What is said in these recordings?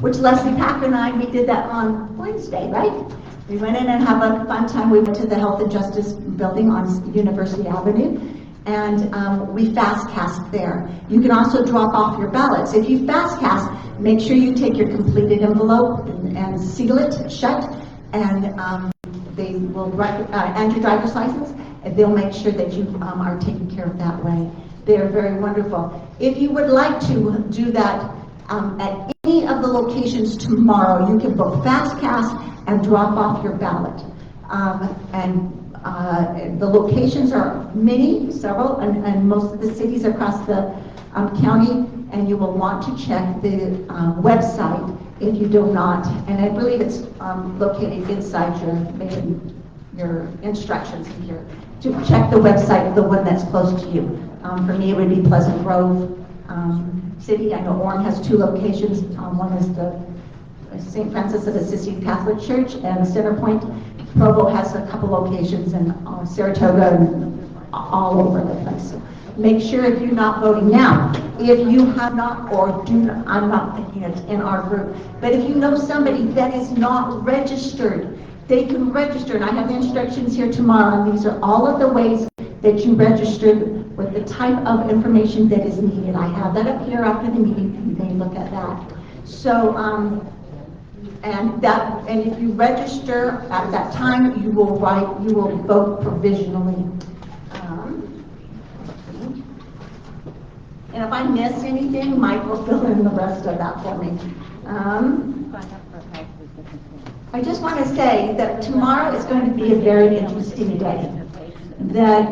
which Leslie Packer and I, we did that on Wednesday, right? We went in and have a fun time. We went to the Health and Justice Building on University Avenue, and we fast cast there. You can also drop off your ballots. If you fast cast, make sure you take your completed envelope and seal it shut, and they will and your driver's license, and they'll make sure that you are taken care of that way. They are very wonderful. If you would like to do that at any of the locations tomorrow, you can both fast cast and drop off your ballot. The locations are several, and most of the cities across the county, and you will want to check the website if you do not. And I believe it's located inside your instructions in here. To check the website, the one that's close to you. For me, it would be Pleasant Grove City. I know Orem has 2 locations. One is the St. Francis of Assisi Catholic Church, and Center Point. Provo has a couple locations in Saratoga and all over the place. So make sure if you're not voting now, if you have not or do not, I'm not thinking it's in our group, but if you know somebody that is not registered, they can register. And I have the instructions here tomorrow, and these are all of the ways that you registered with the type of information that is needed. I have that up here after the meeting, and you may look at that. So, and if you register at that time, you will vote provisionally. And if I miss anything, Mike will fill in the rest of that for me. I just want to say that tomorrow is going to be a very interesting day. That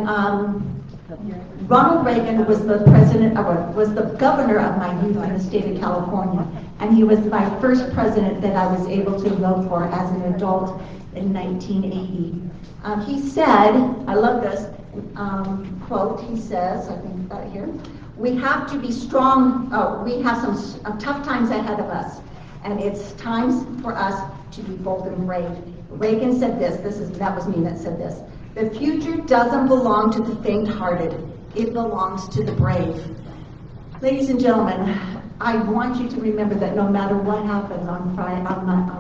Ronald Reagan was the governor of my youth in the state of California, and he was my first president that I was able to vote for as an adult in 1980. He said, I love this quote, he says, I think that here, we have to be strong, we have some tough times ahead of us, and it's times for us to be bold and brave. Reagan said this, that was me that said this, the future doesn't belong to the faint-hearted, it belongs to the brave. Ladies and gentlemen, I want you to remember that no matter what happens on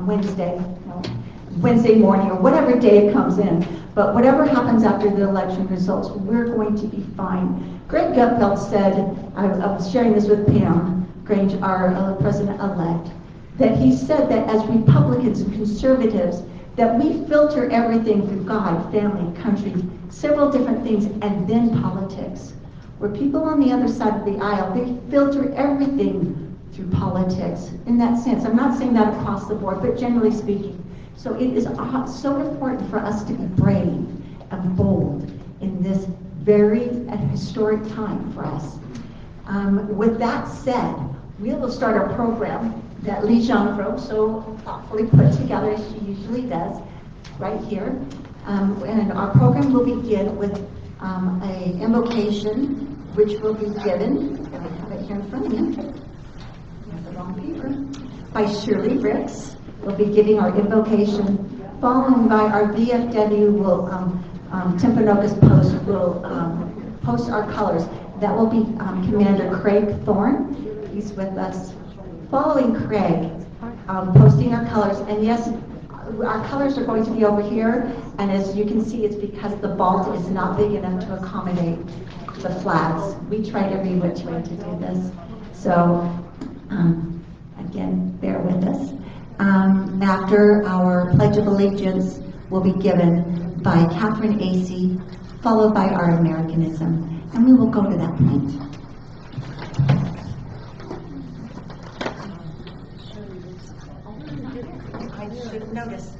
Wednesday morning, or whatever day it comes in, but whatever happens after the election results, we're going to be fine. Greg Gutfeld said, I was sharing this with Pam Grange, our president-elect, that he said that as Republicans and conservatives, that we filter everything through God, family, country, several different things, and then politics. Where people on the other side of the aisle, they filter everything through politics. In that sense, I'm not saying that across the board, but generally speaking. So it is so important for us to be brave and bold in this very historic time for us. With that said, we will start our program that Lee Jean so thoughtfully put together, as she usually does, right here. And our program will begin with an invocation, which will be given, I have it here in front of me, I have the wrong paper, by Shirley Ricks. We'll be giving our invocation, followed by our VFW will, Timpanogos Post will post our colors. That will be Commander Craig Thorne. He's with us. Following Craig, posting our colors, and yes, our colors are going to be over here, and as you can see, it's because the vault is not big enough to accommodate the flags. We tried every which way to do this. So, again, bear with us. After our Pledge of Allegiance will be given by Catherine Acey, followed by our Americanism, and we will go to that point. I should notice,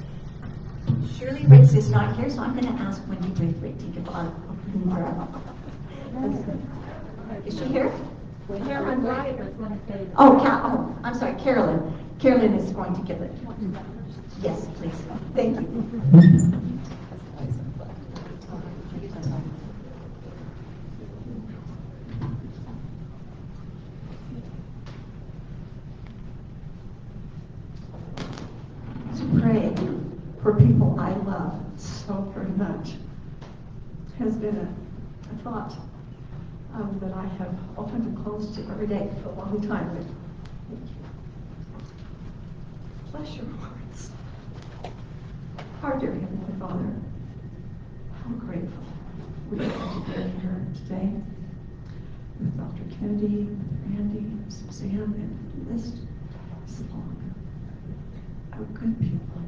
Shirley Ricks is not here, so I'm going to ask Wendy Braithwaite to give our opening prayer. Is she here? Carolyn Wright. Oh, I'm sorry, Carolyn. Carolyn is going to give it. Yes, please. Thank you. To pray for people I love so very much has been a thought that I have opened and closed to every day for a long time. Bless your hearts. Our dear Heavenly Father, how grateful we are to be here today with Dr. Kennedy, with Randy, Suzanne, and the list is long. Our good people,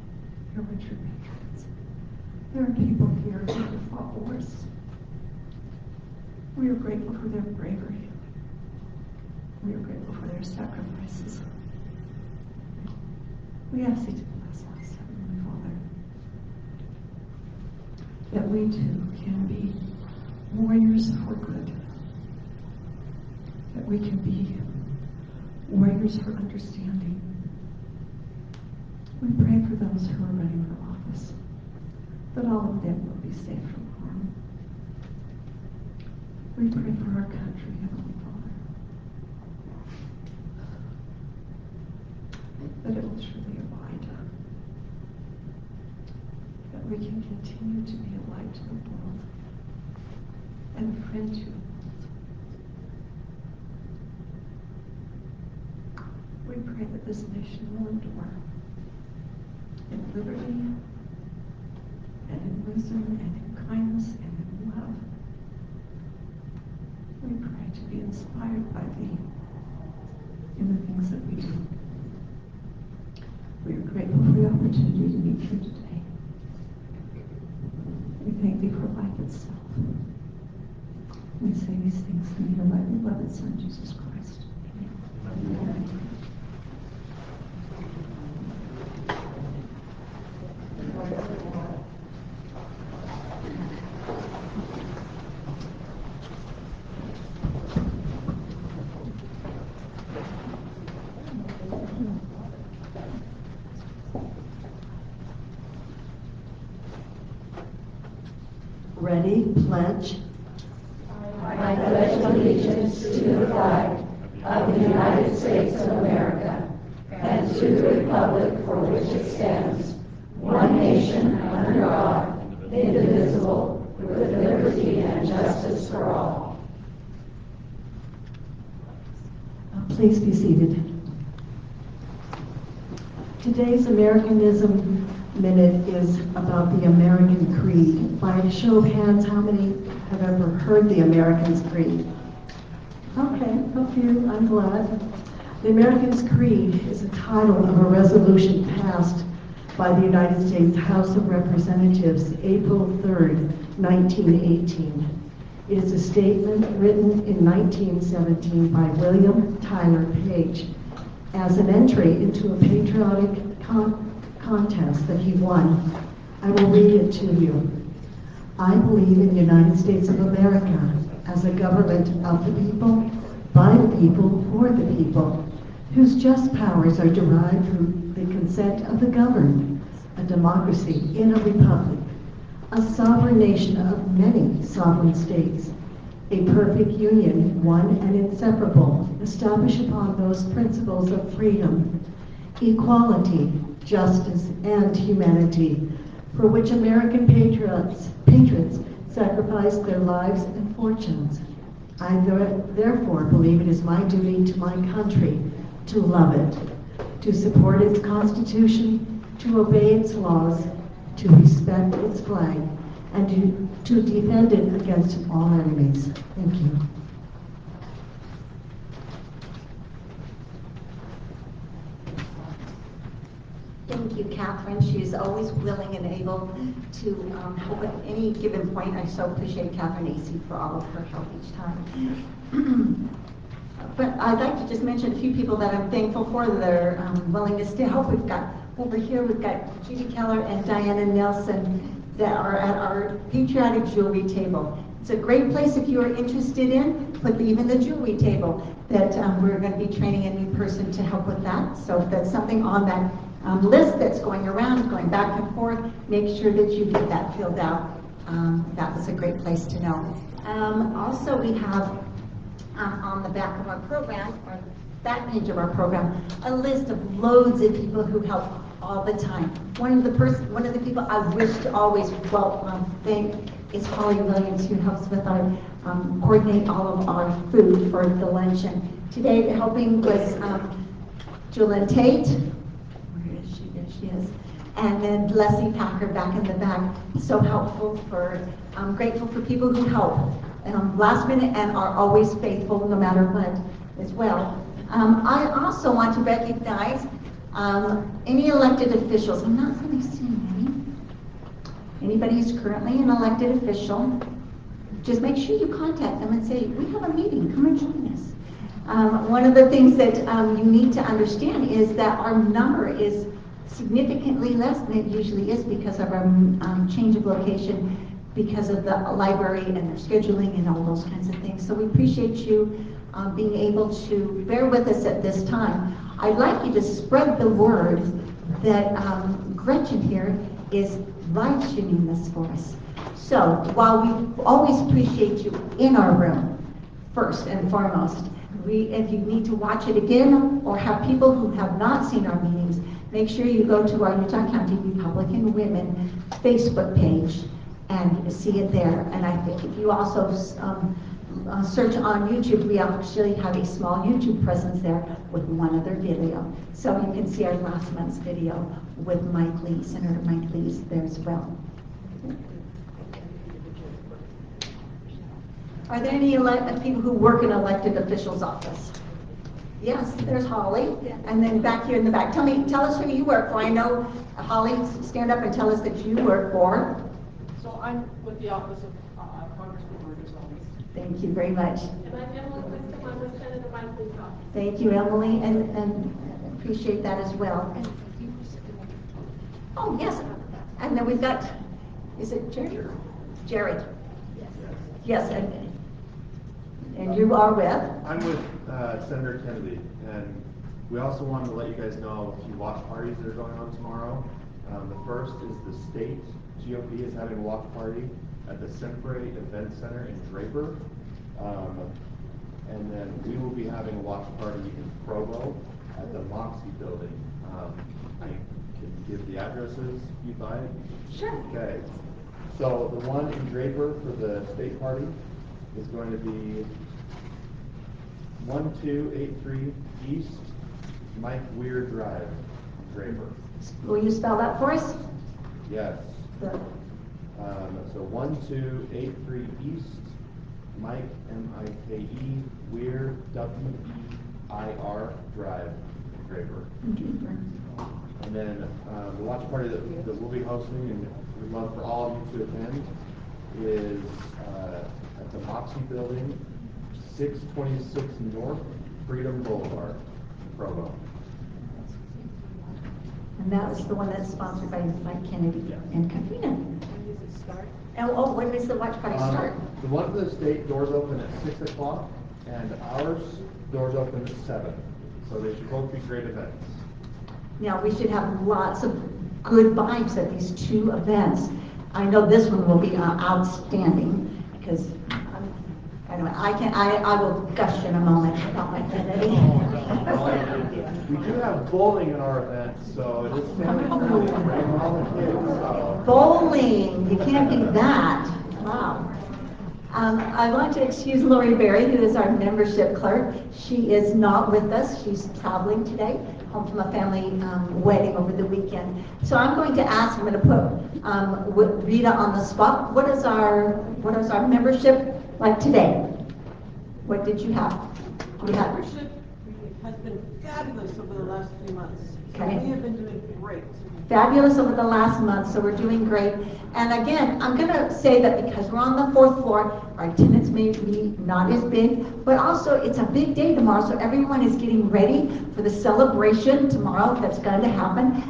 your true patriots. There are people here who have fought wars. We are grateful for their bravery. We are grateful for their sacrifices. We ask you to bless us, Heavenly Father, that we too can be warriors for good, that we can be warriors for understanding. We pray for those who are running for office, that all of them will be safe from harm. We pray for our country, Heavenly Father, that it will truly abide, that we can continue to be a light to the world and a friend to the world. We pray that this nation will endure in liberty and in wisdom and in kindness and in love. We pray to be inspired by thee in the things that we do. We are grateful for the opportunity to meet you today. We thank thee for life itself. We say these things in your beloved Son, Jesus Christ. Amen. Ready? Pledge. I pledge allegiance to the flag of the United States of America and to the republic for which it stands, one nation under God, indivisible, with liberty and justice for all. Please be seated. Today's Americanism Minute is about the American Creed. By a show of hands, how many have ever heard the American's Creed? Okay, a few, I'm glad. The American's Creed is a title of a resolution passed by the United States House of Representatives April 3rd, 1918. It is a statement written in 1917 by William Tyler Page as an entry into a patriotic contest that he won. I will read it to you. I believe in the United States of America as a government of the people, by the people, for the people, whose just powers are derived from the consent of the governed, a democracy in a republic, a sovereign nation of many sovereign states, a perfect union, one and inseparable, established upon those principles of freedom, equality, justice, and humanity, for which American patriots sacrificed their lives and fortunes. I therefore believe it is my duty to my country to love it, to support its Constitution, to obey its laws, to respect its flag, and to defend it against all enemies. Thank you. Thank you, Catherine. She is always willing and able to help at any given point. I so appreciate Catherine AC for all of her help each time. But I'd like to just mention a few people that I'm thankful for their willingness to help. We've got over here, we've got Judy Keller and Diana Nelson that are at our patriotic jewelry table. It's a great place if you are interested in, put even the jewelry table that we're going to be training a new person to help with that. So if that's something on that list that's going around, going back and forth, make sure that you get that filled out. That was a great place to know. Also, we have on the back of our program, or that page of our program, a list of loads of people who help all the time. One of the people I wish to always thank is Holly Williams, who helps with our coordinate all of our food for the luncheon. Today, helping was Julian Tate. Where is she? she is. And then Leslie Packer back in the back, so helpful I'm grateful for people who help last minute and are always faithful no matter what as well. I also want to recognize any elected officials. I'm not really seeing any. Anybody who's currently an elected official, just make sure you contact them and say, we have a meeting, come and join us. One of the things that you need to understand is that our number is significantly less than it usually is because of our change of location, because of the library and their scheduling and all those kinds of things. So we appreciate you being able to bear with us at this time. I'd like you to spread the word that Gretchen here is live streaming this for us. So while we always appreciate you in our room, first and foremost, if you need to watch it again or have people who have not seen our meetings, make sure you go to our Utah County Republican Women Facebook page and see it there. And I think if you also search on YouTube, we actually have a small YouTube presence there with one other video. So you can see our last month's video with Mike Lee, Senator Mike Lee is there as well. Are there any people who work in elected officials' office? Yes, there's Holly, and then back here in the back. Tell us who you work for. I know, Holly, stand up and tell us that you work for. So I'm with the Office of Congressman Burgess Office. Thank you very much. And I'm Emily Wiscombe. I'm with Senator Mike Lee's office. Thank you, Emily, and appreciate that as well. Oh, yes, and then we've got, is it Jared? Jared. Yes, and you are with? I'm with Senator Kennedy, and we also wanted to let you guys know a few watch parties that are going on tomorrow. The first is the state GOP is having a watch party at the Sempre Event Center in Draper. And then we will be having a watch party in Provo at the Moxie building. I can give the addresses if you'd like. Sure. Okay. So the one in Draper for the state party is going to be 1283 East Mike Weir Drive, Draper. Will you spell that for us? Yes. So 1283 East Mike M-I-K-E Weir W-E-I-R Drive, Draper. And then the watch party that we'll be hosting, and we'd love for all of you to attend, is at the Moxie Building, 626 North Freedom Boulevard, Provo. And that was the one that's sponsored by Mike Kennedy and Katrina. When does it start? And when does the watch party start? The one for the state doors open at 6 o'clock, and ours doors open at 7. So they should both be great events. Now, we should have lots of good vibes at these two events. I know this one will be outstanding because anyway, I will gush in a moment about my Kennedy. We do have bowling in our event, so it is family friendly. Bring all the kids. So. Bowling, you can't beat that. Wow. I want to excuse Lori Berry, who is our membership clerk. She is not with us. She's traveling today, home from a family wedding over the weekend. So I'm going to ask, I'm going to put Rita on the spot. What is our membership like today? What did you have? Our membership has been fabulous over the last few months. So Okay. we have been doing great. Fabulous over the last month, so we're doing great. And again, I'm going to say that because we're on the 4th floor, our attendance may be not as big, but also it's a big day tomorrow, so everyone is getting ready for the celebration tomorrow that's going to happen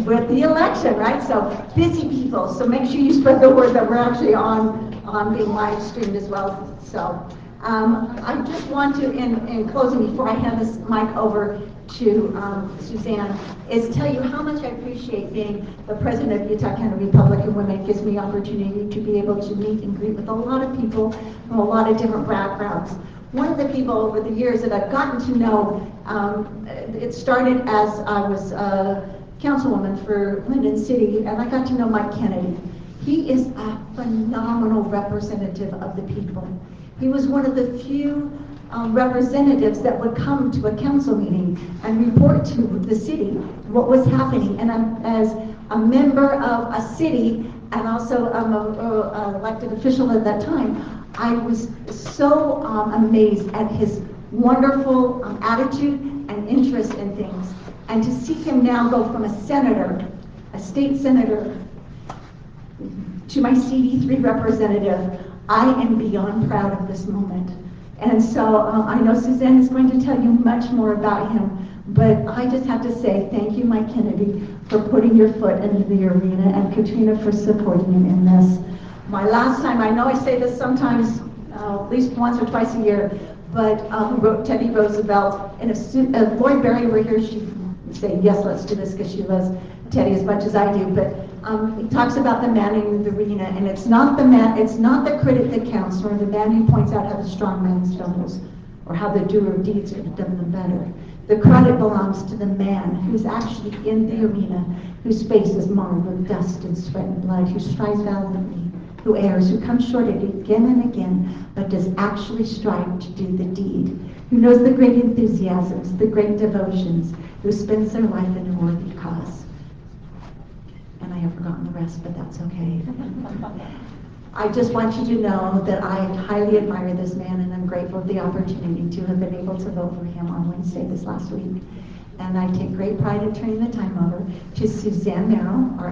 with the election, right? So busy people, so make sure you spread the word that we're actually on being live streamed as well. So I just want to, in closing, before I hand this mic over to Suzanne, is tell you how much I appreciate being the president of Utah County Republican Women. It gives me opportunity to be able to meet and greet with a lot of people from a lot of different backgrounds. One of the people over the years that I've gotten to know, it started as I was a councilwoman for Linden City, and I got to know Mike Kennedy. He is a phenomenal representative of the people. He was one of the few representatives that would come to a council meeting and report to the city what was happening. And as a member of a city and also an elected official at that time, I was so amazed at his wonderful attitude and interest in things. And to see him now go from a senator, a state senator, to my CD3 representative, I am beyond proud of this moment. And so I know Suzanne is going to tell you much more about him, but I just have to say thank you, Mike Kennedy, for putting your foot into the arena, and Katrina for supporting him in this. My last time, I know I say this sometimes, at least once or twice a year, but Teddy Roosevelt, and if Lloyd Berry were here, she'd say, yes, let's do this, because she loves Teddy as much as I do. But he talks about the man in the arena, and it's not the critic that counts, or the man who points out how the strong man stumbles, or how the doer of deeds could have done them better. The credit belongs to the man who's actually in the arena, whose face is marred with dust and sweat and blood, who strives valiantly, who errs, who comes short again and again, but does actually strive to do the deed, who knows the great enthusiasms, the great devotions, who spends their life in a worthy cause. And I have forgotten the rest, but that's okay. I just want you to know that I highly admire this man, and I'm grateful for the opportunity to have been able to vote for him on Wednesday this last week. And I take great pride in turning the time over to Suzanne Merrill, our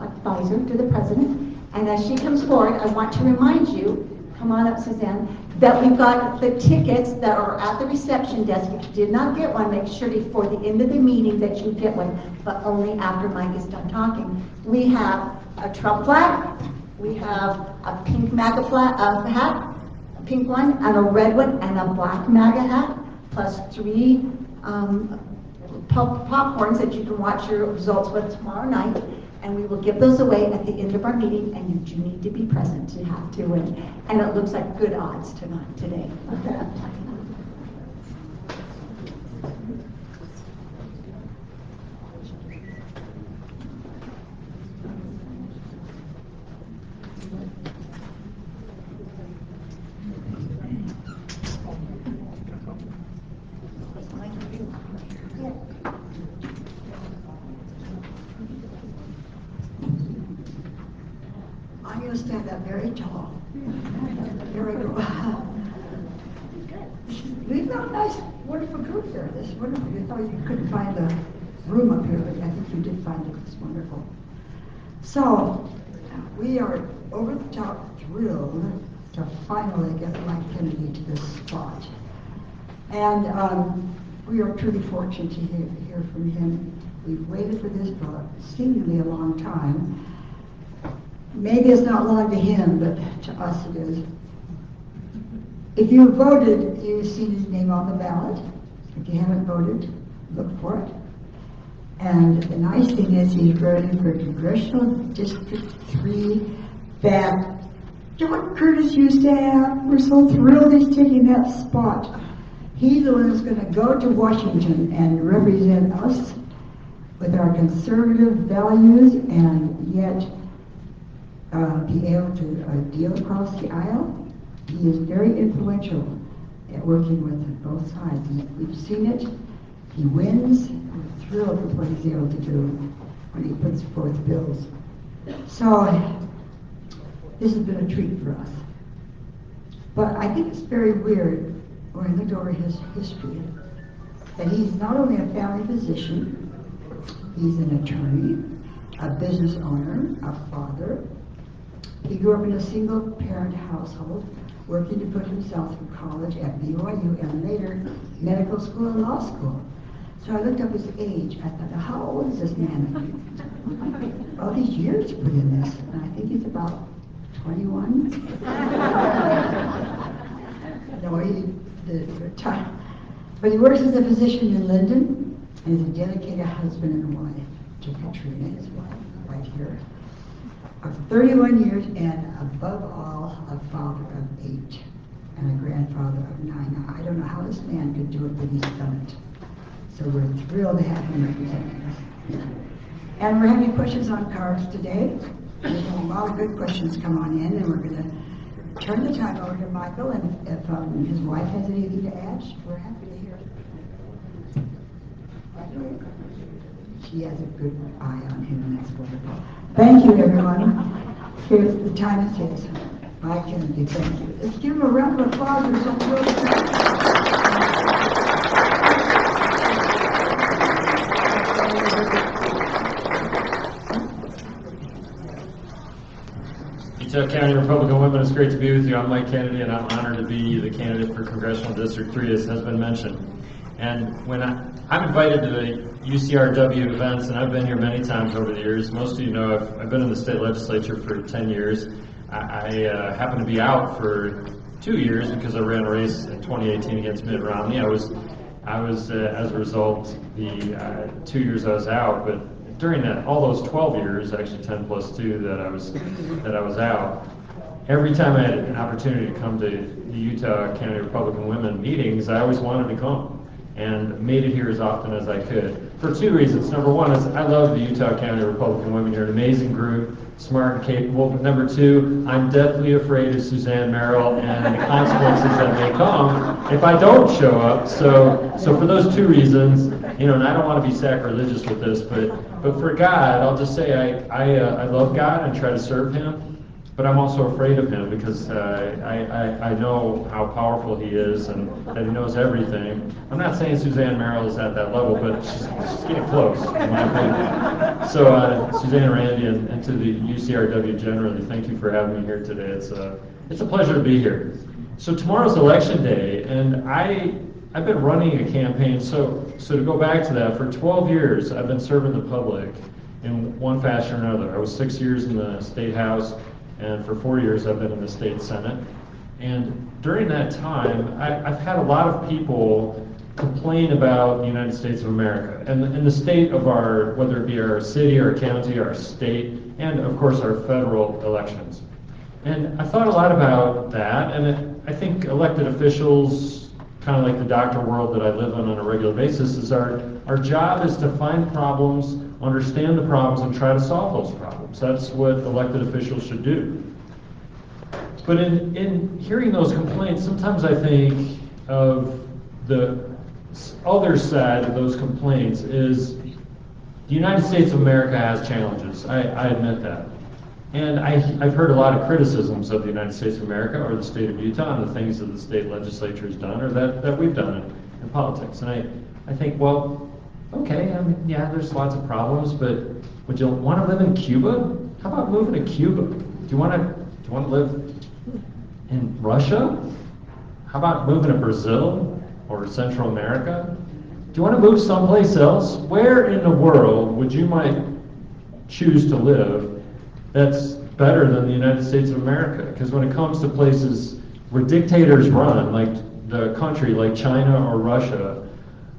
advisor to the president. And as she comes forward, I want to remind you, come on up, Suzanne, that we've got the tickets that are at the reception desk. If you did not get one, make sure before the end of the meeting that you get one, but only after Mike is done talking. We have a Trump flag, we have a pink MAGA hat, a pink one, and a red one, and a black MAGA hat, plus 3 popcorns that you can watch your results with tomorrow night. And we will give those away at the end of our meeting, and you do need to be present to have to win. And it looks like good odds tonight, today. I'm going to stand up very tall. Here we go. We've got a nice, wonderful group here. This is wonderful. You thought you couldn't find the room up here, but I think you did find it. It's wonderful. So, we are over the top thrilled to finally get Mike Kennedy to this spot. And we are truly fortunate to hear from him. We've waited for this for seemingly a long time. Maybe it's not long to him, but to us it is. If you voted, you've seen his name on the ballot. If you haven't voted, look for it. And the nice thing is he's running for Congressional District 3 that John Curtis used to have. We're so thrilled he's taking that spot. He's the one who's going to go to Washington and represent us with our conservative values, and yet be able to deal across the aisle. He is very influential at working with both sides. And we've seen it. He wins. We're thrilled with what he's able to do when he puts forth bills. So this has been a treat for us. But I think it's very weird when I looked over his history that he's not only a family physician, he's an attorney, a business owner, a father. He grew up in a single-parent household, working to put himself through college at BYU and later medical school and law school. So I looked up his age. I thought, how old is this man? All these years to put in this. And I think he's about 21. But he works as a physician in Linden, and is a dedicated husband and wife to Katrina, his wife, right here. Of 31 years, and above all, a father of 8 and a grandfather of 9. Now, I don't know how this man could do it, but he's done it. So we're thrilled to have him representing us. And we're having questions on cards today. We've had a lot of good questions come on in, and we're going to turn the time over to Michael, and if his wife has anything to add, we're happy to hear it. She has a good eye on him, and that's wonderful. Thank you, everyone. Here's the time it is. Mike Kennedy, thank you. Let's give him a round of applause or something. Utah County Republican Women, it's great to be with you. I'm Mike Kennedy, and I'm honored to be the candidate for Congressional District 3, as has been mentioned. And when I'm invited to the UCRW events, and I've been here many times over the years. Most of you know I've been in the state legislature for 10 years. I happened to be out for 2 years because I ran a race in 2018 against Mitt Romney. I was as a result, the 2 years I was out, but during all those 12 years, actually 10 plus 2 that I was out, every time I had an opportunity to come to the Utah County Republican Women meetings, I always wanted to come and made it here as often as I could. For 2 reasons. Number one is I love the Utah County Republican Women. You're an amazing group, smart and capable. But number two, I'm deathly afraid of Suzanne Merrill and the consequences that may come if I don't show up. So for those 2 reasons, and I don't want to be sacrilegious with this, but for God, I'll just say I love God and try to serve Him. But I'm also afraid of him because I know how powerful he is and that he knows everything. I'm not saying Suzanne Merrill is at that level, but she's getting close, in my opinion. So Suzanne and Randy and to the UCRW generally, thank you for having me here today. It's a pleasure to be here. So tomorrow's election day, and I've been running a campaign. So to go back to that, for 12 years I've been serving the public in one fashion or another. I was 6 years in the State House. And for 4 years, I've been in the state Senate. And during that time, I've had a lot of people complain about the United States of America and the state of whether it be our city, our county, our state, and of course our federal elections. And I thought a lot about that, and I think elected officials, kind of like the doctor world that I live in on a regular basis, is our job is to find problems, understand the problems, and try to solve those problems. That's what elected officials should do. But in hearing those complaints, sometimes I think of the other side of those complaints is the United States of America has challenges. I admit that. And I've heard a lot of criticisms of the United States of America or the state of Utah and the things that the state legislature has done or that we've done in politics. And I think, well, okay, yeah, there's lots of problems, but would you want to live in Cuba? How about moving to Cuba? Do you want to live in Russia? How about moving to Brazil or Central America? Do you want to move someplace else? Where in the world would you might choose to live that's better than the United States of America? Because when it comes to places where dictators run, like the country like China or Russia,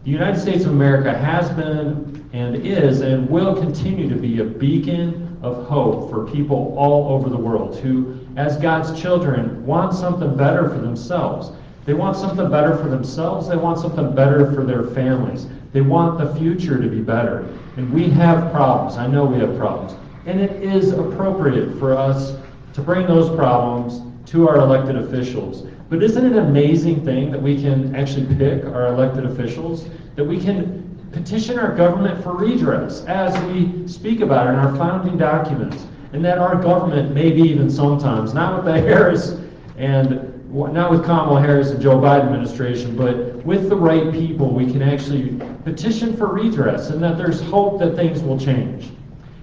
the United States of America has been and is and will continue to be a beacon of hope for people all over the world who, as God's children, want something better for themselves. They want something better for themselves. They want something better for their families. They want the future to be better. And we have problems. I know we have problems. And it is appropriate for us to bring those problems to our elected officials. But isn't it an amazing thing that we can actually pick our elected officials, that we can petition our government for redress, as we speak about in our founding documents, and that our government maybe even sometimes, not with the Harris and not with Kamala Harris and Joe Biden administration, but with the right people, we can actually petition for redress, and that there's hope that things will change.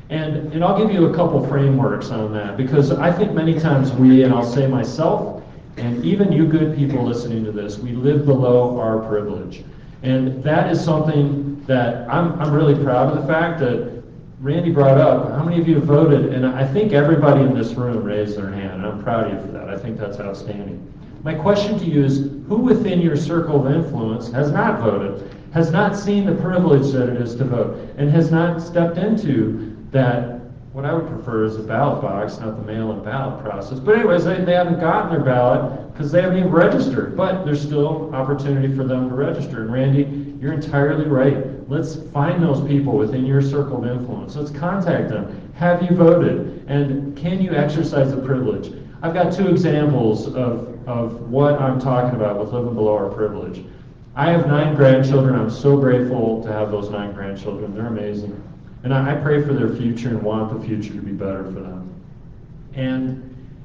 And I'll give you a couple frameworks on that, because I think many times we, and I'll say myself, and even you good people listening to this, we live below our privilege. And that is something that I'm really proud of the fact that Randy brought up. How many of you voted? And I think everybody in this room raised their hand, and I'm proud of you for that. I think that's outstanding. My question to you is, who within your circle of influence has not voted, has not seen the privilege that it is to vote, and has not stepped into that, what I would prefer is a ballot box, not the mail-in ballot process. But anyways, they haven't gotten their ballot because they haven't even registered. But there's still opportunity for them to register. And Randy, you're entirely right. Let's find those people within your circle of influence. Let's contact them. Have you voted? And can you exercise the privilege? I've got two examples of what I'm talking about with living below our privilege. I have 9 grandchildren. I'm so grateful to have those 9 grandchildren. They're amazing. And I pray for their future and want the future to be better for them. And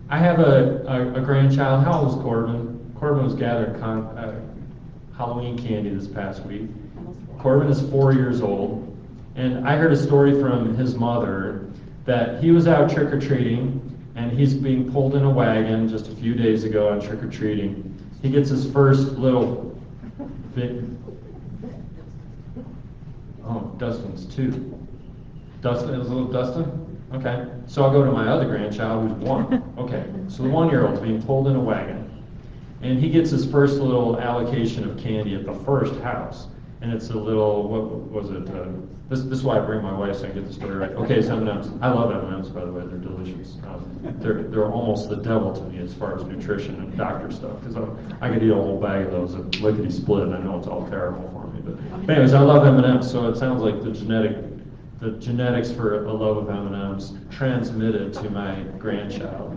I have a grandchild. How old is Corbin? Corbin was gathering Halloween candy this past week. Corbin is 4 years old. And I heard a story from his mother that he was out trick-or-treating, and he's being pulled in a wagon just a few days ago on trick-or-treating. He gets his first little bit. Oh, Dustin's 2. Dustin is a little Dustin? Okay. So I'll go to my other grandchild who's 1. Okay. So the 1-year-old's being pulled in a wagon. And he gets his first little allocation of candy at the first house. And it's a little, what was it? This is why I bring my wife so I can get the story right. Okay, it's M&M's. I love M&M's, by the way. They're delicious. They're almost the devil to me as far as nutrition and doctor stuff, because I could eat a whole bag of those and lickety split. I know it's all terrible for me, but anyways, I love M&M's. So it sounds like the genetics for a love of M&M's transmitted to my grandchild,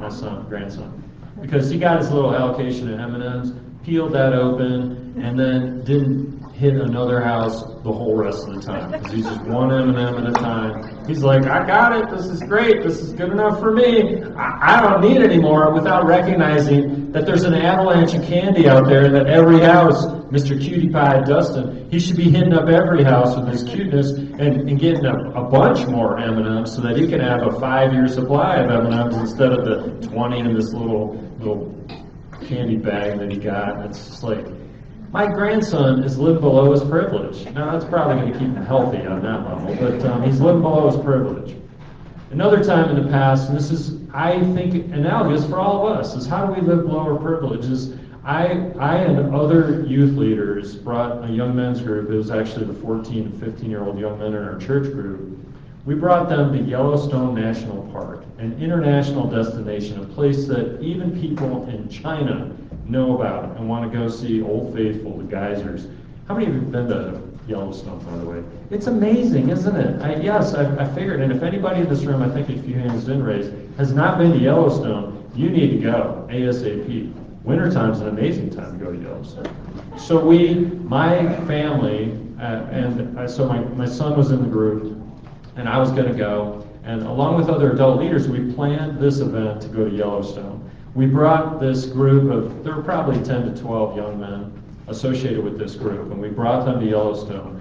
grandson, because he got his little allocation of M&M's, peeled that open, and then didn't hit another house the whole rest of the time, because he's just one M&M at a time. He's like, I got it, this is great, this is good enough for me, I don't need any more, without recognizing that there's an avalanche of candy out there, and that every house, Mr. Cutie Pie Dustin, he should be hitting up every house with his cuteness and getting a bunch more M&Ms so that he can have a 5-year supply of M&Ms instead of the 20 in this little candy bag that he got. It's just like, my grandson is living below his privilege. Now, that's probably going to keep him healthy on that level, but he's living below his privilege. Another time in the past, and this is, I think, analogous for all of us, is how do we live below our privileges? I and other youth leaders brought a young men's group. It was actually the 14 and 15-year-old young men in our church group. We brought them to Yellowstone National Park, an international destination, a place that even people in China know about and want to go see Old Faithful, the geysers. How many of you have been to Yellowstone, by the way? It's amazing, isn't it? Yes, I figured, and if anybody in this room, I think a few hands didn't raise, has not been to Yellowstone, you need to go, ASAP. Wintertime's an amazing time to go to Yellowstone. So my family, so my son was in the group, and I was going to go, and along with other adult leaders, we planned this event to go to Yellowstone. We brought this group of, there were probably 10 to 12 young men associated with this group, and we brought them to Yellowstone.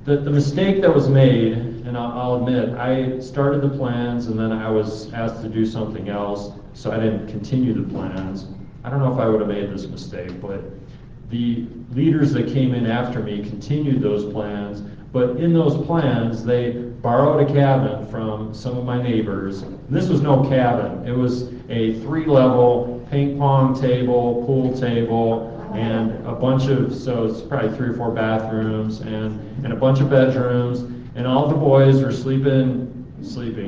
The mistake that was made, and I'll admit, I started the plans and then I was asked to do something else, so I didn't continue the plans. I don't know if I would have made this mistake, but the leaders that came in after me continued those plans, but in those plans, they borrowed a cabin from some of my neighbors. This was no cabin. It was a 3-level ping pong table, pool table, and a bunch of, so it's probably 3 or 4 bathrooms, and a bunch of bedrooms, and all the boys were sleeping,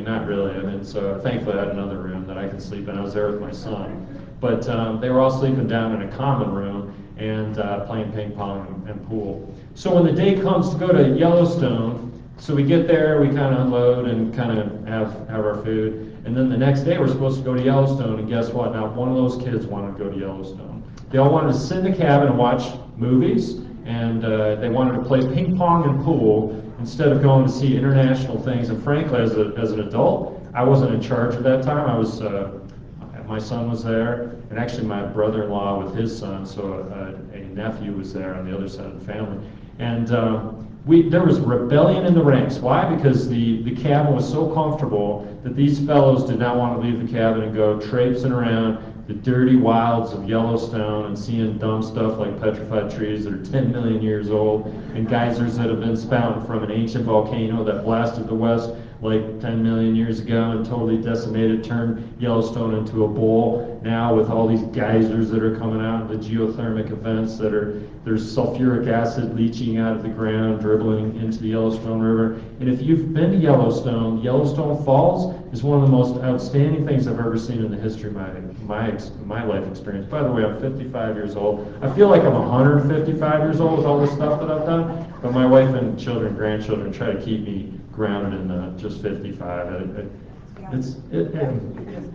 not really, I mean, so thankfully I had another room that I could sleep in. I was there with my son. But they were all sleeping down in a common room and playing ping pong and pool. So when the day comes to go to Yellowstone, so we get there, we kind of unload and kind of have our food, and then the next day we're supposed to go to Yellowstone, and guess what? Not one of those kids wanted to go to Yellowstone. They all wanted to sit in the cabin and watch movies, and they wanted to play ping pong and pool instead of going to see international things. And frankly, as an adult, I wasn't in charge at that time. I was, my son was there, and actually my brother-in-law with his son, so a nephew was there on the other side of the family. And there was rebellion in the ranks. Why? Because the cabin was so comfortable that these fellows did not want to leave the cabin and go traipsing around the dirty wilds of Yellowstone and seeing dumb stuff like petrified trees that are 10 million years old and geysers that have been spouting from an ancient volcano that blasted the west like 10 million years ago and totally decimated, turned Yellowstone into a bowl now with all these geysers that are coming out, the geothermic events that there's sulfuric acid leaching out of the ground, dribbling into the Yellowstone River. And if you've been to Yellowstone, Yellowstone Falls is one of the most outstanding things I've ever seen in the history of my life experience. By the way, I'm 55 years old. I feel like I'm 155 years old with all the stuff that I've done, but my wife and children, grandchildren try to keep me grounded in just 55.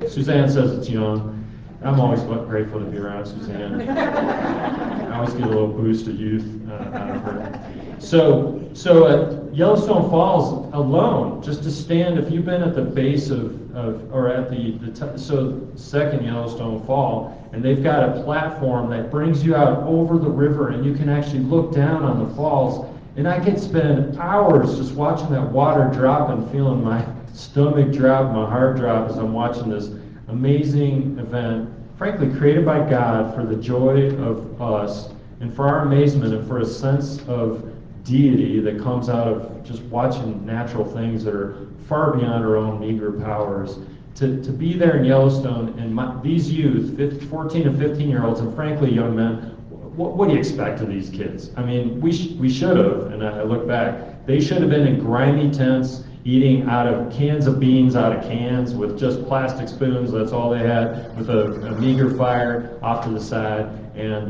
Suzanne says it's young. I'm always grateful to be around Suzanne. I always get a little boost of youth out of her. So at Yellowstone Falls alone, just to stand, if you've been at the base or at the second Yellowstone Fall, and they've got a platform that brings you out over the river, and you can actually look down on the falls, and I could spend hours just watching that water drop and feeling my stomach drop, my heart drop as I'm watching this amazing event, frankly created by God for the joy of us and for our amazement and for a sense of deity that comes out of just watching natural things that are far beyond our own meager powers. To be there in Yellowstone and these youth, 14 and 15-year-olds, and frankly young men, what do you expect of these kids? I mean, we should have, and I look back, they should have been in grimy tents, eating out of cans of beans out of cans with just plastic spoons. That's all they had, with a meager fire off to the side. And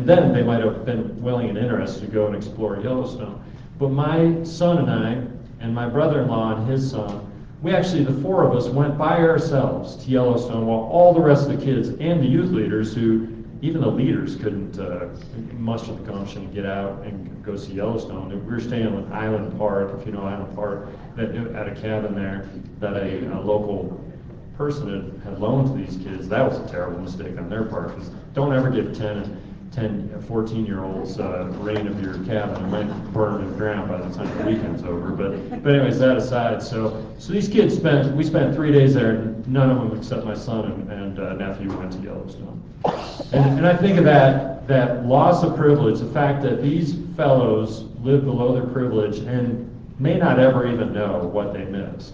then they might have been willing and interested to go and explore Yellowstone. But my son and I, and my brother-in-law and his son, we actually, the four of us, went by ourselves to Yellowstone while all the rest of the kids and the youth leaders, who even the leaders couldn't muster the gumption to get out and go see Yellowstone. We were staying in Island Park, if you know Island Park, at a cabin there that a local person had loaned to these kids. That was a terrible mistake on their part, because don't ever give 14-year-olds reign of your cabin. It might burn and drown by the time the weekend's over. But anyways, that aside, so these kids we spent 3 days there, and none of them except my son and nephew went to Yellowstone. And I think of that loss of privilege, the fact that these fellows live below their privilege and may not ever even know what they miss.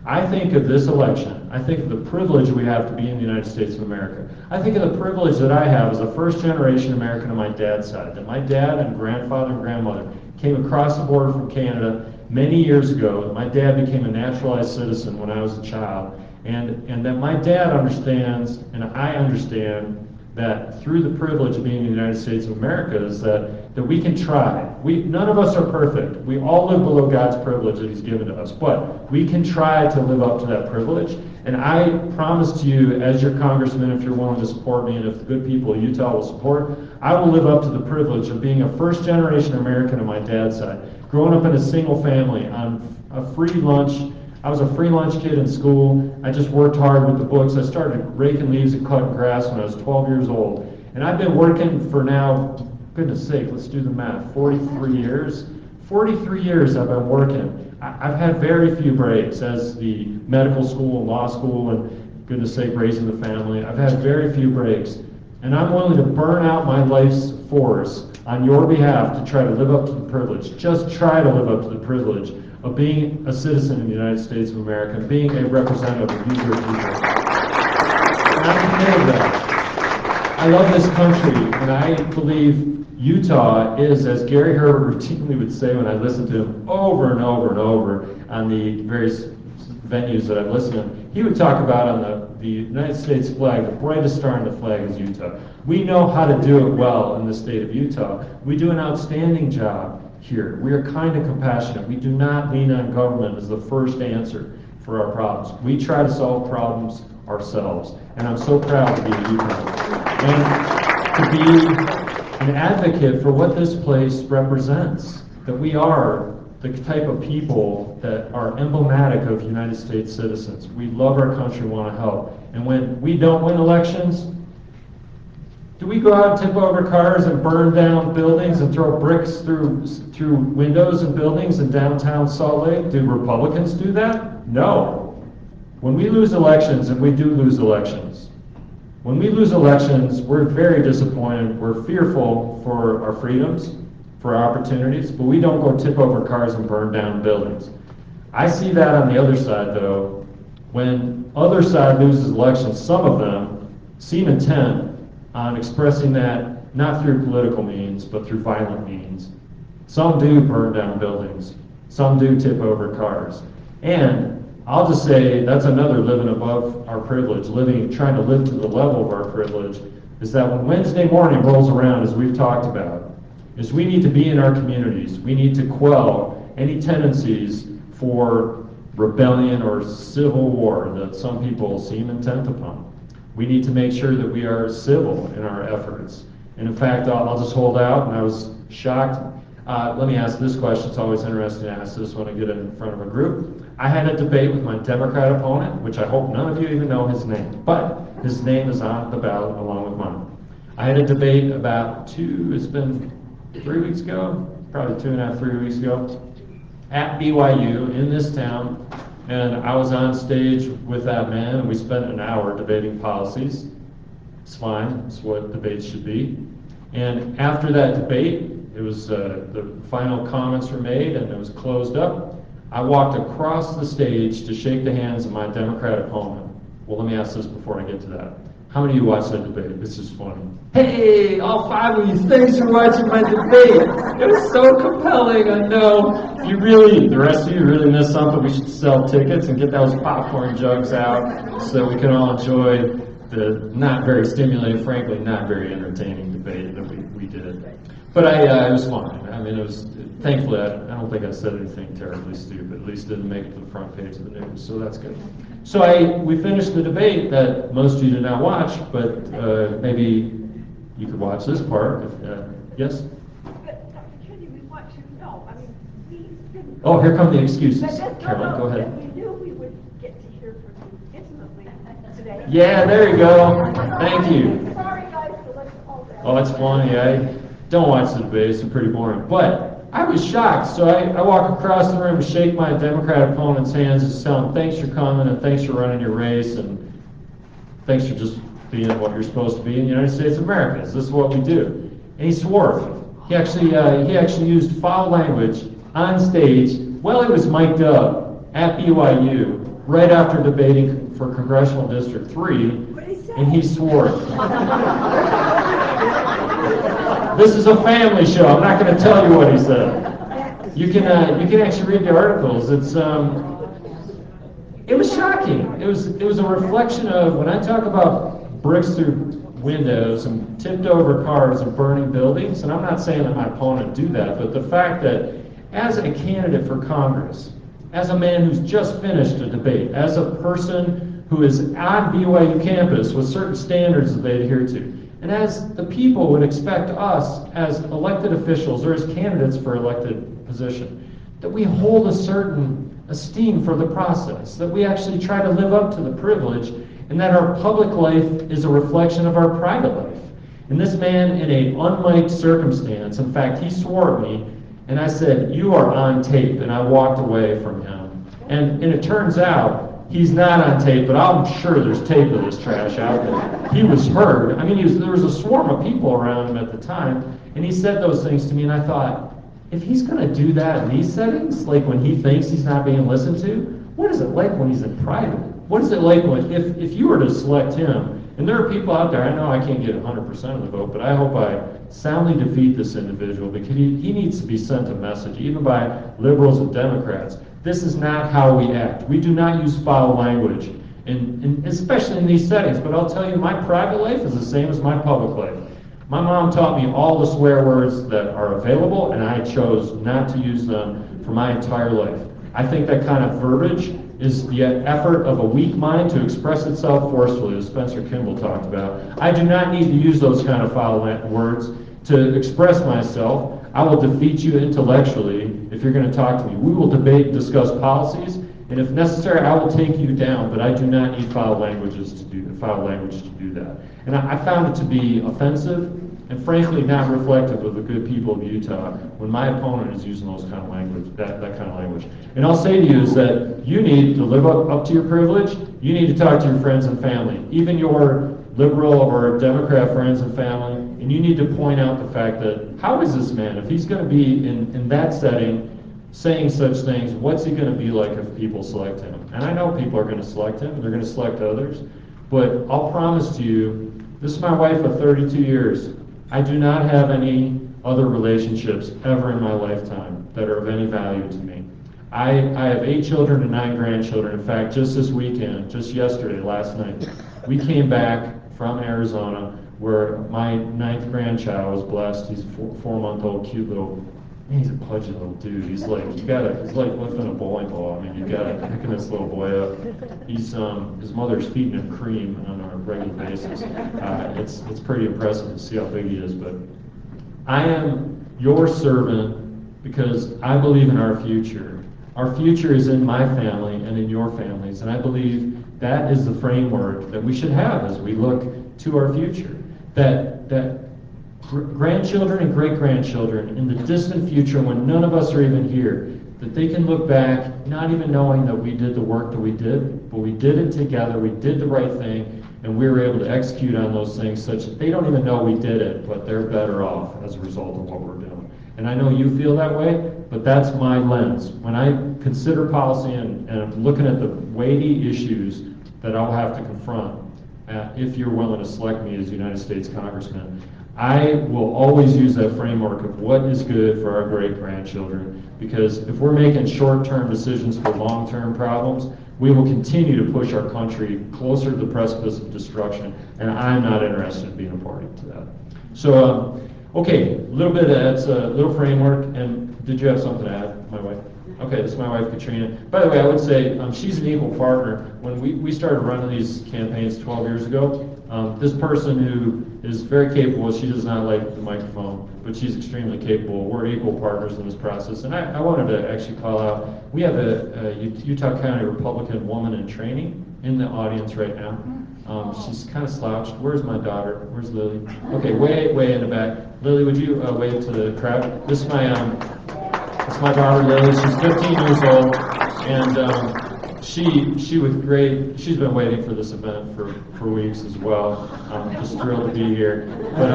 I think of this election. I think of the privilege we have to be in the United States of America. I think of the privilege that I have as a first-generation American on my dad's side, that my dad and grandfather and grandmother came across the border from Canada many years ago. My dad became a naturalized citizen when I was a child, and that my dad understands, and I understand, that through the privilege of being in the United States of America is that we can try. None of us are perfect. We all live below God's privilege that He's given to us, but we can try to live up to that privilege. And I promise to you, as your congressman, if you're willing to support me, and if the good people of Utah will support, I will live up to the privilege of being a first-generation American on my dad's side, growing up in a single family on a free lunch. I was a free lunch kid in school. I just worked hard with the books. I started raking leaves and cutting grass when I was 12 years old. And I've been working for now, goodness sake, let's do the math, 43 years? 43 years I've been working. I've had very few breaks as the medical school and law school and, goodness sake, raising the family. I've had very few breaks. And I'm willing to burn out my life's force on your behalf to try to live up to the privilege. Just try to live up to the privilege of being a citizen in the United States of America, being a representative of these people. And I'm committed to that. I love this country, and I believe Utah is, as Gary Herbert routinely would say when I listen to him over and over and over on the various venues that I've listened to, he would talk about on the United States flag, the brightest star in the flag is Utah. We know how to do it well in the state of Utah. We do an outstanding job here. We are kind and compassionate. We do not lean on government as the first answer for our problems. We try to solve problems ourselves. And I'm so proud to be a Utah and to be an advocate for what this place represents, that we are the type of people that are emblematic of United States citizens. We love our country, want to help. And when we don't win elections, do we go out and tip over cars and burn down buildings and throw bricks through windows and buildings in downtown Salt Lake? Do Republicans do that? No. When we lose elections, and we do lose elections, when we lose elections, we're very disappointed. We're fearful for our freedoms, for our opportunities, but we don't go tip over cars and burn down buildings. I see that on the other side, though. When other side loses elections, some of them seem intent on expressing that not through political means, but through violent means. Some do burn down buildings. Some do tip over cars. And I'll just say that's another living above our privilege, trying to live to the level of our privilege, is that when Wednesday morning rolls around, as we've talked about, is we need to be in our communities. We need to quell any tendencies for rebellion or civil war that some people seem intent upon. We need to make sure that we are civil in our efforts. And in fact, I'll just hold out, and I was shocked. Let me ask this question. It's always interesting to ask this when I get in front of a group. I had a debate with my Democrat opponent, which I hope none of you even know his name, but his name is on the ballot along with mine. I had a debate it's been 3 weeks ago, probably 2.5, 3 weeks ago, at BYU in this town, and I was on stage with that man, and we spent an hour debating policies. It's fine, it's what debates should be. And after that debate, it was the final comments were made and it was closed up. I walked across the stage to shake the hands of my Democrat opponent. Well, let me ask this before I get to that. How many of you watched that debate? This is funny. Hey, all 5 of you, thanks for watching my debate. It was so compelling, I know. The rest of you really missed something. We should sell tickets and get those popcorn jugs out so we can all enjoy the not very stimulating, frankly, not very entertaining debate that we did. But it was fun. I mean, it was, thankfully, I don't think I said anything terribly stupid. At least didn't make it to the front page of the news, so that's good. So we finished the debate that most of you did not watch, but maybe you could watch this part. Yes? But Dr. Kennedy, we want to know. I mean, we didn't. Oh, here come the excuses. Caroline, go ahead. We knew we would get to hear from you intimately today. Yeah, there you go. Thank you. Sorry, guys, so let's call that. Oh, it's funny. I don't watch the debates. They're pretty boring. But I was shocked. So I walk across the room, shake my Democrat opponent's hands, and tell him, thanks for coming, and thanks for running your race, and thanks for just being what you're supposed to be in the United States of America. This is what we do. And he swore. He actually used foul language on stage while he was mic'd up at BYU right after debating for Congressional District 3, and he swore. This is a family show. I'm not going to tell you what he said. You can actually read the articles. It was shocking. It was a reflection of, when I talk about bricks through windows and tipped over cars and burning buildings, and I'm not saying that my opponent do that, but the fact that as a candidate for Congress, as a man who's just finished a debate, as a person who is on BYU campus with certain standards that they adhere to, and as the people would expect us as elected officials or as candidates for elected position, that we hold a certain esteem for the process, that we actually try to live up to the privilege, and that our public life is a reflection of our private life. And this man, in an unmiked circumstance, in fact, he swore at me, and I said, "You are on tape," and I walked away from him. And it turns out, he's not on tape, but I'm sure there's tape of this trash out there. He was heard. I mean, there was a swarm of people around him at the time, and he said those things to me, and I thought, if he's going to do that in these settings, like when he thinks he's not being listened to, what is it like when he's in private? What is it like when, if you were to select him, and there are people out there, I know I can't get 100% of the vote, but I hope I soundly defeat this individual, because he needs to be sent a message, even by liberals and Democrats. This is not how we act. We do not use foul language, especially in these settings. But I'll tell you, my private life is the same as my public life. My mom taught me all the swear words that are available, and I chose not to use them for my entire life. I think that kind of verbiage is the effort of a weak mind to express itself forcefully, as Spencer Kimball talked about. I do not need to use those kind of foul words to express myself. I will defeat you intellectually if you're going to talk to me. We will debate and discuss policies, and if necessary, I will take you down, but I do not need foul language to do that. And I found it to be offensive and frankly not reflective of the good people of Utah when my opponent is using those kind of language, that kind of language. And I'll say to you is that you need to live up to your privilege. You need to talk to your friends and family, even your liberal or Democrat friends and family, and you need to point out the fact that, how is this man, if he's going to be in that setting saying such things, what's he going to be like if people select him? And I know people are going to select him, and they're going to select others, but I'll promise to you, this is my wife of 32 years. I do not have any other relationships ever in my lifetime that are of any value to me. I have 8 children and 9 grandchildren. In fact, just this weekend, just yesterday, last night, we came back from Arizona where my 9th grandchild was blessed. He's a 4-month-old cute little man, he's a pudgy little dude. He's like he's like lifting a bowling ball. I mean, you gotta picking this little boy up. He's his mother's feeding him cream on a regular basis. It's pretty impressive to see how big he is. But I am your servant because I believe in our future. Our future is in my family and in your families, and I believe that is the framework that we should have as we look to our future. That grandchildren and great-grandchildren in the distant future, when none of us are even here, that they can look back not even knowing that we did the work that we did, but we did it together, we did the right thing, and we were able to execute on those things such that they don't even know we did it, but they're better off as a result of what we're doing. And I know you feel that way, but that's my lens. When I consider policy and I'm looking at the weighty issues that I'll have to confront, if you're willing to select me as United States Congressman, I will always use that framework of what is good for our great-grandchildren, because if we're making short-term decisions for long-term problems, we will continue to push our country closer to the precipice of destruction, and I'm not interested in being a party to that. So, okay, that's a little framework, and did you have something to add, my wife? Okay, this is my wife, Katrina. By the way, I would say she's an equal partner. When we started running these campaigns 12 years ago, this person who is very capable, she does not like the microphone, but she's extremely capable. We're equal partners in this process. And I wanted to actually call out, we have a Utah County Republican woman in training in the audience right now. She's kind of slouched. Where's my daughter? Where's Lily? Okay, way in the back. Lily, would you wave to the crowd? This is my daughter Lily. She's 15 years old, and she was great. She's been waiting for this event for weeks as well. Just thrilled to be here. But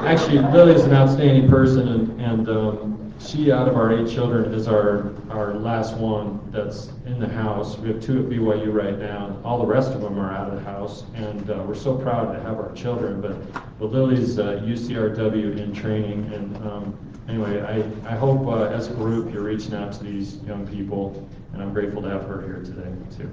actually, Lily is an outstanding person, and she, out of our 8 children, is our last one that's in the house. We have 2 at BYU right now. All the rest of them are out of the house, and we're so proud to have our children. But Lily's UCRW in training, and anyway, I hope as a group you're reaching out to these young people, and I'm grateful to have her here today too.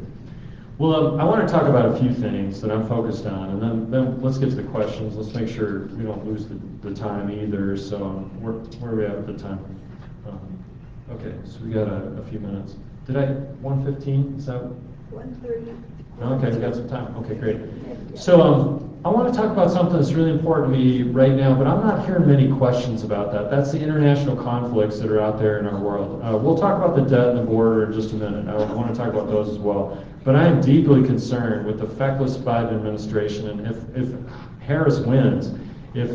Well, I want to talk about a few things that I'm focused on, and then let's get to the questions. Let's make sure we don't lose the time either. So where are we at with the time? Okay, so we got a few minutes. Did I 1:15? Is that 1:30. Okay, we got some time. Okay, great. So I want to talk about something that's really important to me right now, but I'm not hearing many questions about that. That's the international conflicts that are out there in our world. We'll talk about the debt and the border in just a minute. I want to talk about those as well. But I am deeply concerned with the feckless Biden administration, and if Harris wins, if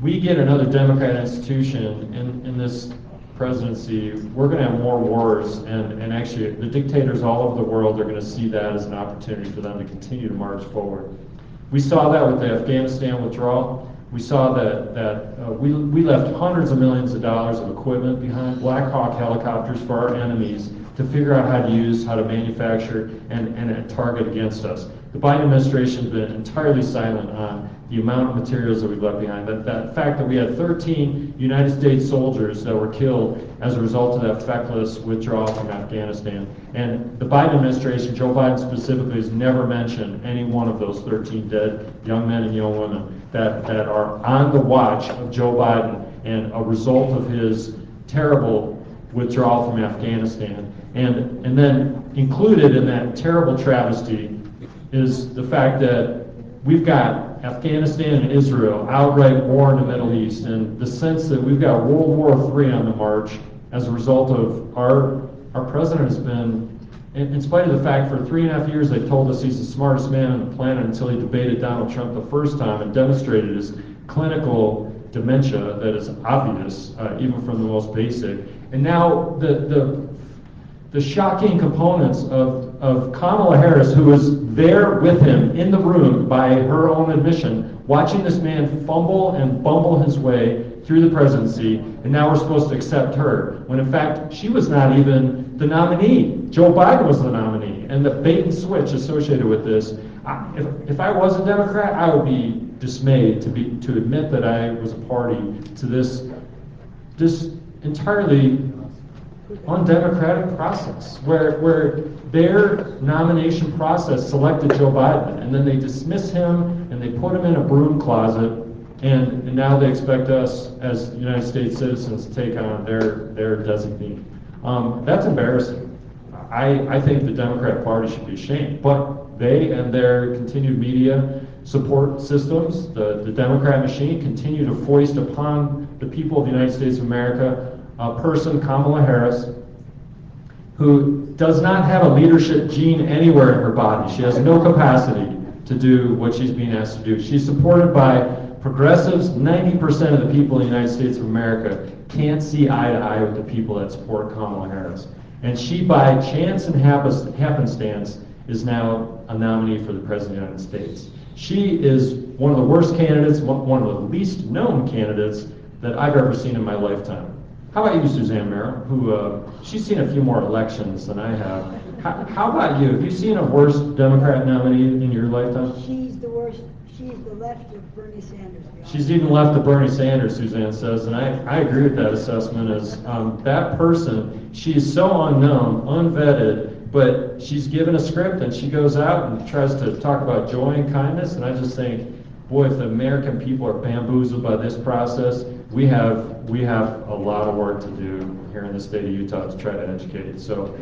we get another Democrat institution in this presidency, we're going to have more wars, and actually the dictators all over the world are going to see that as an opportunity for them to continue to march forward. We saw that with the Afghanistan withdrawal. We saw that we left hundreds of millions of dollars of equipment behind, Black Hawk helicopters for our enemies to figure out how to use, how to manufacture, and target against us. The Biden administration has been entirely silent on the amount of materials that we've left behind. That fact that we had 13 United States soldiers that were killed as a result of that feckless withdrawal from Afghanistan. And the Biden administration, Joe Biden specifically, has never mentioned any one of those 13 dead young men and young women that are on the watch of Joe Biden and a result of his terrible withdrawal from Afghanistan. And then included in that terrible travesty is the fact that we've got Afghanistan and Israel outright war in the Middle East, and the sense that we've got World War III on the march as a result of our president has been, in spite of the fact for 3.5 years they've told us he's the smartest man on the planet until he debated Donald Trump the first time and demonstrated his clinical dementia that is obvious, even from the most basic. And now the shocking components of Kamala Harris, who was there with him in the room by her own admission, watching this man fumble and bumble his way through the presidency, and now we're supposed to accept her, when in fact she was not even the nominee. Joe Biden was the nominee, and the bait and switch associated with this. If I was a Democrat, I would be dismayed to admit that I was a party to this entirely undemocratic process, where their nomination process selected Joe Biden, and then they dismiss him and they put him in a broom closet And now they expect us as United States citizens to take on their designee. That's embarrassing. I think the Democrat Party should be ashamed, but they and their continued media support systems, the Democrat machine, continue to foist upon the people of the United States of America a person, Kamala Harris, who does not have a leadership gene anywhere in her body. She has no capacity to do what she's being asked to do. She's supported by progressives. 90% of the people in the United States of America can't see eye to eye with the people that support Kamala Harris. And she, by chance and happenstance, is now a nominee for the President of the United States. She is one of the worst candidates, one of the least known candidates that I've ever seen in my lifetime. How about you, Suzanne Merrill, who she's seen a few more elections than I have. How about you? Have you seen a worse Democrat nominee in your lifetime? She's the worst. She's the left of Bernie Sanders. She's even left of Bernie Sanders, Suzanne says, and I agree with that assessment. As that person, she is so unknown, unvetted, but she's given a script and she goes out and tries to talk about joy and kindness, and I just think, boy, if the American people are bamboozled by this process, we have a lot of work to do here in the state of Utah to try to educate. So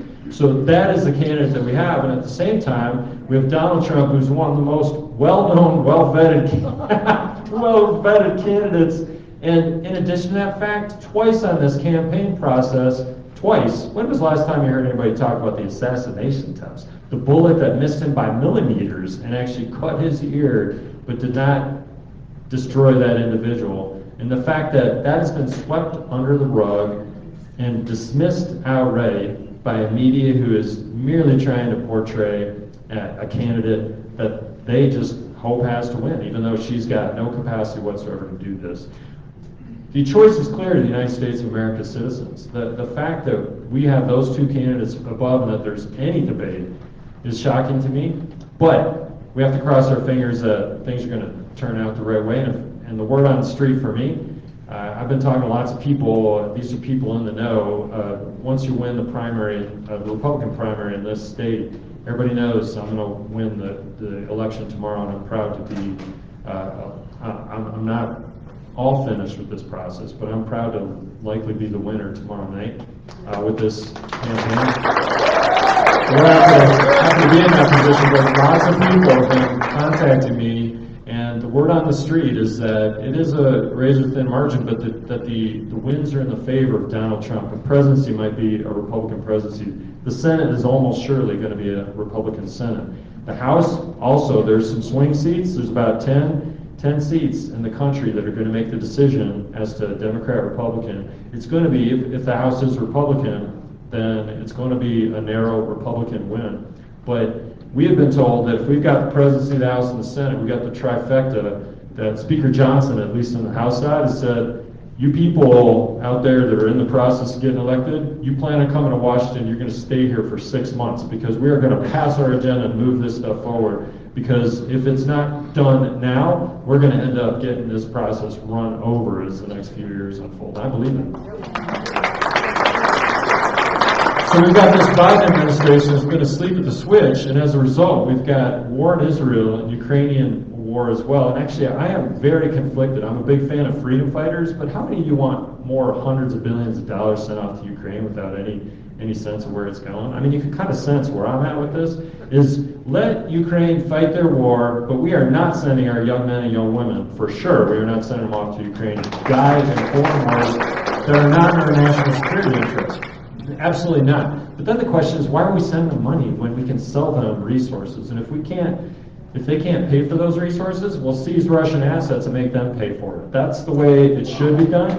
that is the candidate that we have, and at the same time, we have Donald Trump, who's one of the most well-known, well-vetted candidates. And in addition to that fact, twice on this campaign process, twice. When was the last time you heard anybody talk about the assassination attempts? The bullet that missed him by millimeters and actually cut his ear, but did not destroy that individual. And the fact that that has been swept under the rug and dismissed outright by a media who is merely trying to portray a candidate that they just hope has to win, even though she's got no capacity whatsoever to do this. The choice is clear to the United States of America's citizens. The fact that we have those two candidates above and that there's any debate is shocking to me, but we have to cross our fingers that things are going to turn out the right way. And the word on the street for me, I've been talking to lots of people. These are people in the know. Once you win the primary, the Republican primary in this state, everybody knows I'm going to win the election tomorrow, and I'm proud to be. I'm not all finished with this process, but I'm proud to likely be the winner tomorrow night with this campaign. We're happy to be in that position, but lots of people have been contacting me. And the word on the street is that it is a razor-thin margin, but that the winds are in the favor of Donald Trump. The presidency might be a Republican presidency. The Senate is almost surely going to be a Republican Senate. The House, also, there's some swing seats. There's about 10 seats in the country that are going to make the decision as to Democrat, Republican. It's going to be, if the House is Republican, then it's going to be a narrow Republican win. But we have been told that if we've got the presidency, the House, and the Senate, we've got the trifecta, that Speaker Johnson, at least on the House side, has said, you people out there that are in the process of getting elected, you plan on coming to Washington, you're going to stay here for 6 months, because we are going to pass our agenda and move this stuff forward. Because if it's not done now, we're going to end up getting this process run over as the next few years unfold. I believe it. So we've got this Biden administration that's going to sleep at the switch, and as a result, we've got war in Israel and Ukrainian war as well. And actually, I am very conflicted. I'm a big fan of freedom fighters, but how many of you want more hundreds of billions of dollars sent off to Ukraine without any sense of where it's going? I mean, you can kind of sense where I'm at with this, is let Ukraine fight their war, but we are not sending our young men and young women, for sure, we are not sending them off to Ukraine to die in foreign wars that are not in our national security interest. Absolutely not. But then the question is, why are we sending them money when we can sell them resources? And if they can't pay for those resources, we'll seize Russian assets and make them pay for it. That's the way it should be done.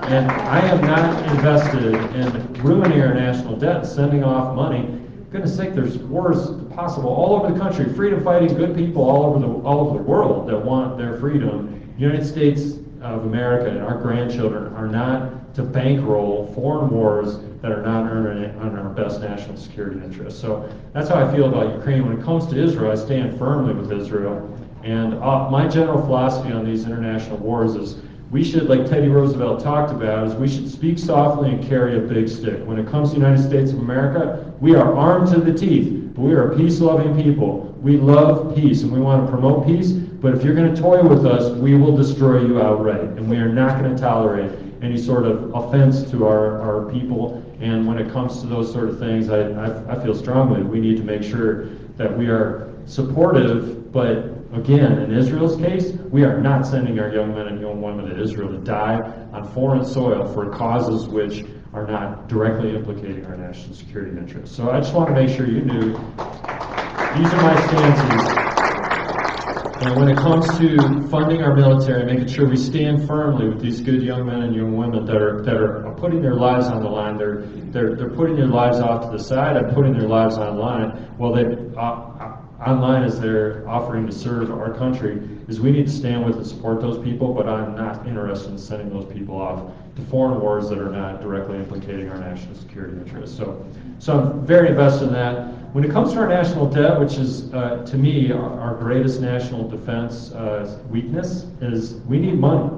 And I am not invested in ruining our national debt, sending off money. For goodness sake, there's wars possible all over the country. Freedom fighting, good people all over the world that want their freedom. The United States of America and our grandchildren are not to bankroll foreign wars that are not on our best national security interests. So that's how I feel about Ukraine. When it comes to Israel, I stand firmly with Israel. And my general philosophy on these international wars is we should, like Teddy Roosevelt talked about, is we should speak softly and carry a big stick. When it comes to the United States of America, we are armed to the teeth, but we are a peace-loving people. We love peace, and we want to promote peace, but if you're going to toy with us, we will destroy you outright, and we are not going to tolerate any sort of offense to our people. And when it comes to those sort of things, I feel strongly we need to make sure that we are supportive, but again, in Israel's case, we are not sending our young men and young women to Israel to die on foreign soil for causes which are not directly implicating our national security interests. So I just want to make sure you knew these are my stances. And when it comes to funding our military, making sure we stand firmly with these good young men and young women that are putting their lives on the line, they're putting their lives off to the side and putting their lives online. Well, online as they're offering to serve our country, is we need to stand with and support those people, but I'm not interested in sending those people off to foreign wars that are not directly implicating our national security interests. So I'm very invested in that. When it comes to our national debt, which is, to me, our greatest national defense weakness, is we need money.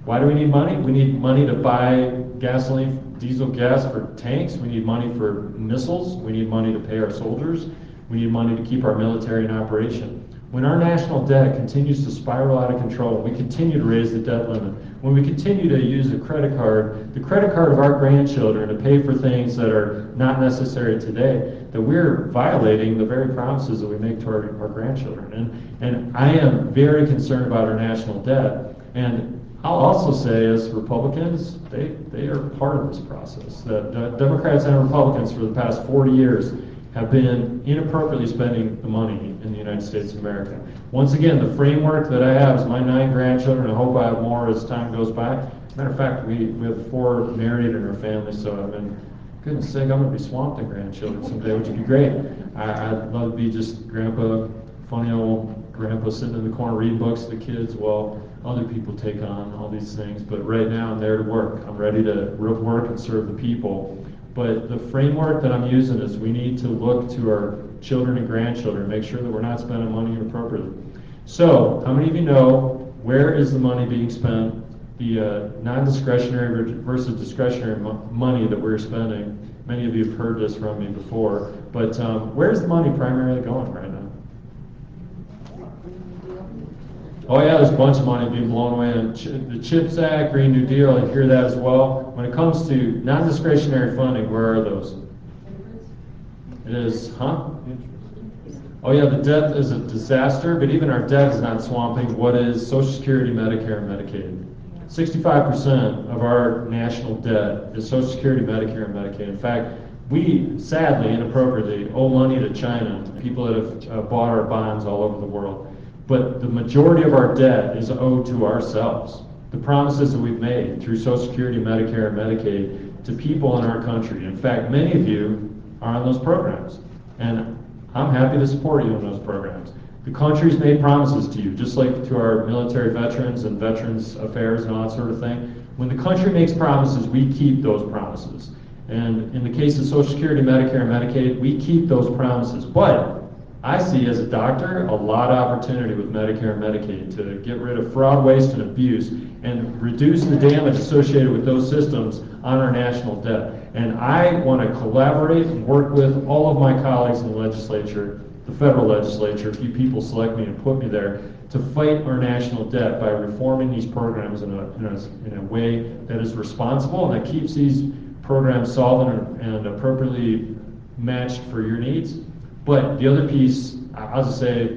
Why do we need money? We need money to buy gasoline, diesel gas for tanks. We need money for missiles. We need money to pay our soldiers. We need money to keep our military in operation. When our national debt continues to spiral out of control, we continue to raise the debt limit, when we continue to use a credit card, the credit card of our grandchildren, to pay for things that are not necessary today, that we're violating the very promises that we make to our grandchildren. And I am very concerned about our national debt. And I'll also say, as Republicans, they are part of this process. The Democrats and Republicans for the past 40 years have been inappropriately spending the money in the United States of America. Once again, the framework that I have is my 9 grandchildren. I hope I have more as time goes by. Matter of fact, we have 4 married in our family, so I mean, goodness sake, I'm going to be swamped in grandchildren someday, which would be great. I'd love to be just grandpa, funny old grandpa sitting in the corner reading books to the kids while other people take on all these things. But right now, I'm there to work. I'm ready to work and serve the people. But the framework that I'm using is we need to look to our children and grandchildren, make sure that we're not spending money inappropriately. So, how many of you know where is the money being spent? The non-discretionary versus discretionary money that we're spending. Many of you have heard this from me before, but where's the money primarily going right now? Oh yeah, there's a bunch of money being blown away on the CHIPS Act, Green New Deal, I hear that as well. When it comes to non-discretionary funding, where are those? It is, huh? Oh yeah, the debt is a disaster, but even our debt is not swamping what is Social Security, Medicare, and Medicaid. 65% of our national debt is Social Security, Medicare, and Medicaid. In fact, we sadly, inappropriately, owe money to China, people that have bought our bonds all over the world. But the majority of our debt is owed to ourselves. The promises that we've made through Social Security, Medicare, and Medicaid to people in our country. In fact, many of you are on those programs. And I'm happy to support you in those programs. The country's made promises to you, just like to our military veterans and Veterans Affairs and all that sort of thing. When the country makes promises, we keep those promises. And in the case of Social Security, Medicare, and Medicaid, we keep those promises. But I see, as a doctor, a lot of opportunity with Medicare and Medicaid to get rid of fraud, waste, and abuse and reduce the damage associated with those systems on our national debt. And I want to collaborate and work with all of my colleagues in the legislature, the federal legislature, if you people select me and put me there, to fight our national debt by reforming these programs in a way that is responsible and that keeps these programs solvent and appropriately matched for your needs. But the other piece, I'll just say,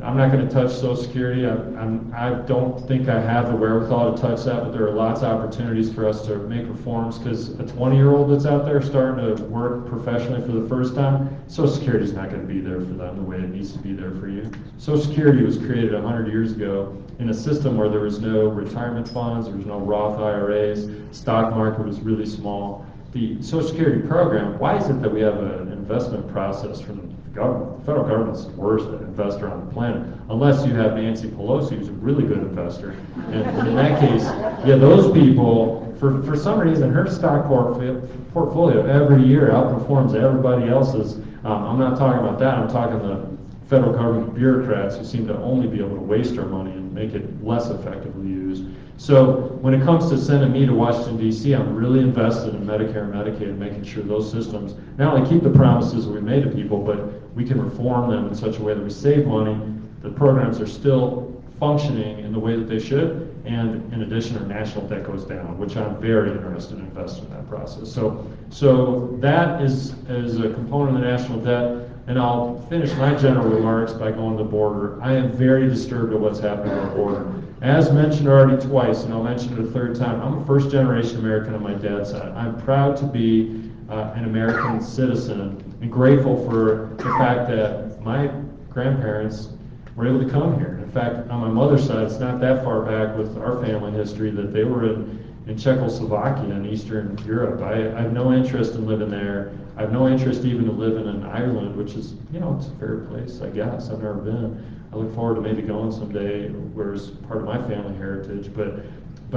I'm not going to touch Social Security. I don't think I have the wherewithal to touch that, but there are lots of opportunities for us to make reforms, because a 20-year-old that's out there starting to work professionally for the first time, Social Security is not going to be there for them the way it needs to be there for you. Social Security was created 100 years ago in a system where there was no retirement funds, there was no Roth IRAs, stock market was really small. The Social Security program, why is it that we have an investment process from the government? The federal government's the worst investor on the planet, unless you have Nancy Pelosi, who's a really good investor. And in that case, yeah, those people, for some reason, her stock portfolio every year outperforms everybody else's. I'm not talking about that. I'm talking the federal government bureaucrats who seem to only be able to waste our money and make it less effectively used. So when it comes to sending me to Washington, D.C., I'm really invested in Medicare and Medicaid and making sure those systems not only keep the promises we made to people, but we can reform them in such a way that we save money, the programs are still functioning in the way that they should, and in addition, our national debt goes down, which I'm very interested in investing in that process. So that is a component of the national debt, and I'll finish my general remarks by going to the border. I am very disturbed at what's happening at our border. As mentioned already twice, and I'll mention it a third time, I'm a first-generation American on my dad's side. I'm proud to be an American citizen and grateful for the fact that my grandparents were able to come here. In fact, on my mother's side, it's not that far back with our family history that they were in Czechoslovakia in Eastern Europe. I have no interest in living there. I have no interest even in living in Ireland, which is, it's a fair place, I guess. I've never been. I look forward to maybe going someday, where it's part of my family heritage. But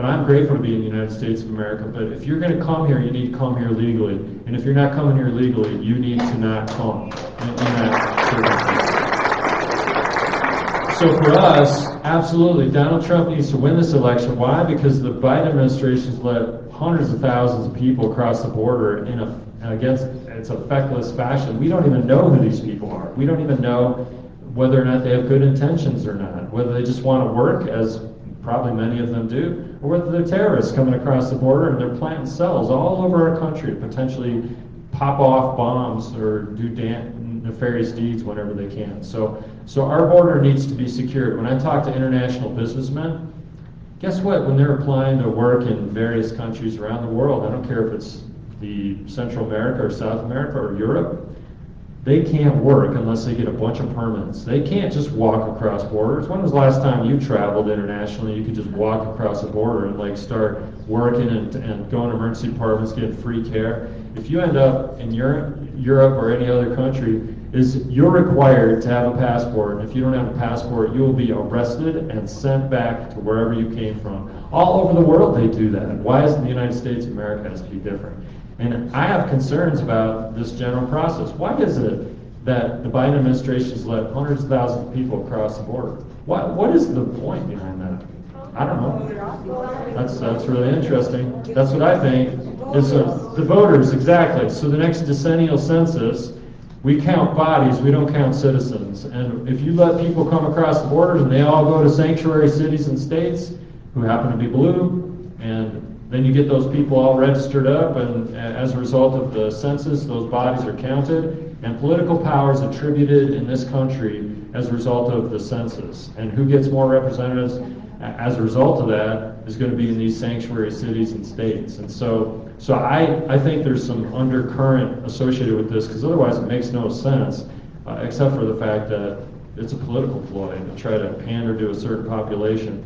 I'm grateful to be in the United States of America. But if you're going to come here, you need to come here legally. And if you're not coming here legally, you need to not come in that circumstance. So for us, absolutely, Donald Trump needs to win this election. Why? Because the Biden administration has let hundreds of thousands of people across the border against its a feckless fashion. We don't even know who these people are. We don't even know whether or not they have good intentions or not, whether they just want to work, as probably many of them do, or whether they're terrorists coming across the border and they're planting cells all over our country to potentially pop off bombs or do nefarious deeds whenever they can. So our border needs to be secured. When I talk to international businessmen, guess what? When they're applying to work in various countries around the world, I don't care if it's the Central America or South America or Europe, they can't work unless they get a bunch of permits. They can't just walk across borders. When was the last time you traveled internationally? You could just walk across a border and start working and go in emergency departments, get free care. If you end up in Europe or any other country, you're required to have a passport. And if you don't have a passport, you will be arrested and sent back to wherever you came from. All over the world they do that. Why is the United States of America has to be different? And I have concerns about this general process. Why is it that the Biden administration has let hundreds of thousands of people across the border? What is the point behind that? I don't know. That's really interesting. That's what I think. It's the voters, exactly. So the next decennial census, we count bodies, we don't count citizens. And if you let people come across the borders and they all go to sanctuary cities and states who happen to be blue, and then you get those people all registered up, and as a result of the census, those bodies are counted, and political power is attributed in this country as a result of the census. And who gets more representatives as a result of that is going to be in these sanctuary cities and states. And so I think there's some undercurrent associated with this, because otherwise it makes no sense, except for the fact that it's a political ploy to try to pander to a certain population.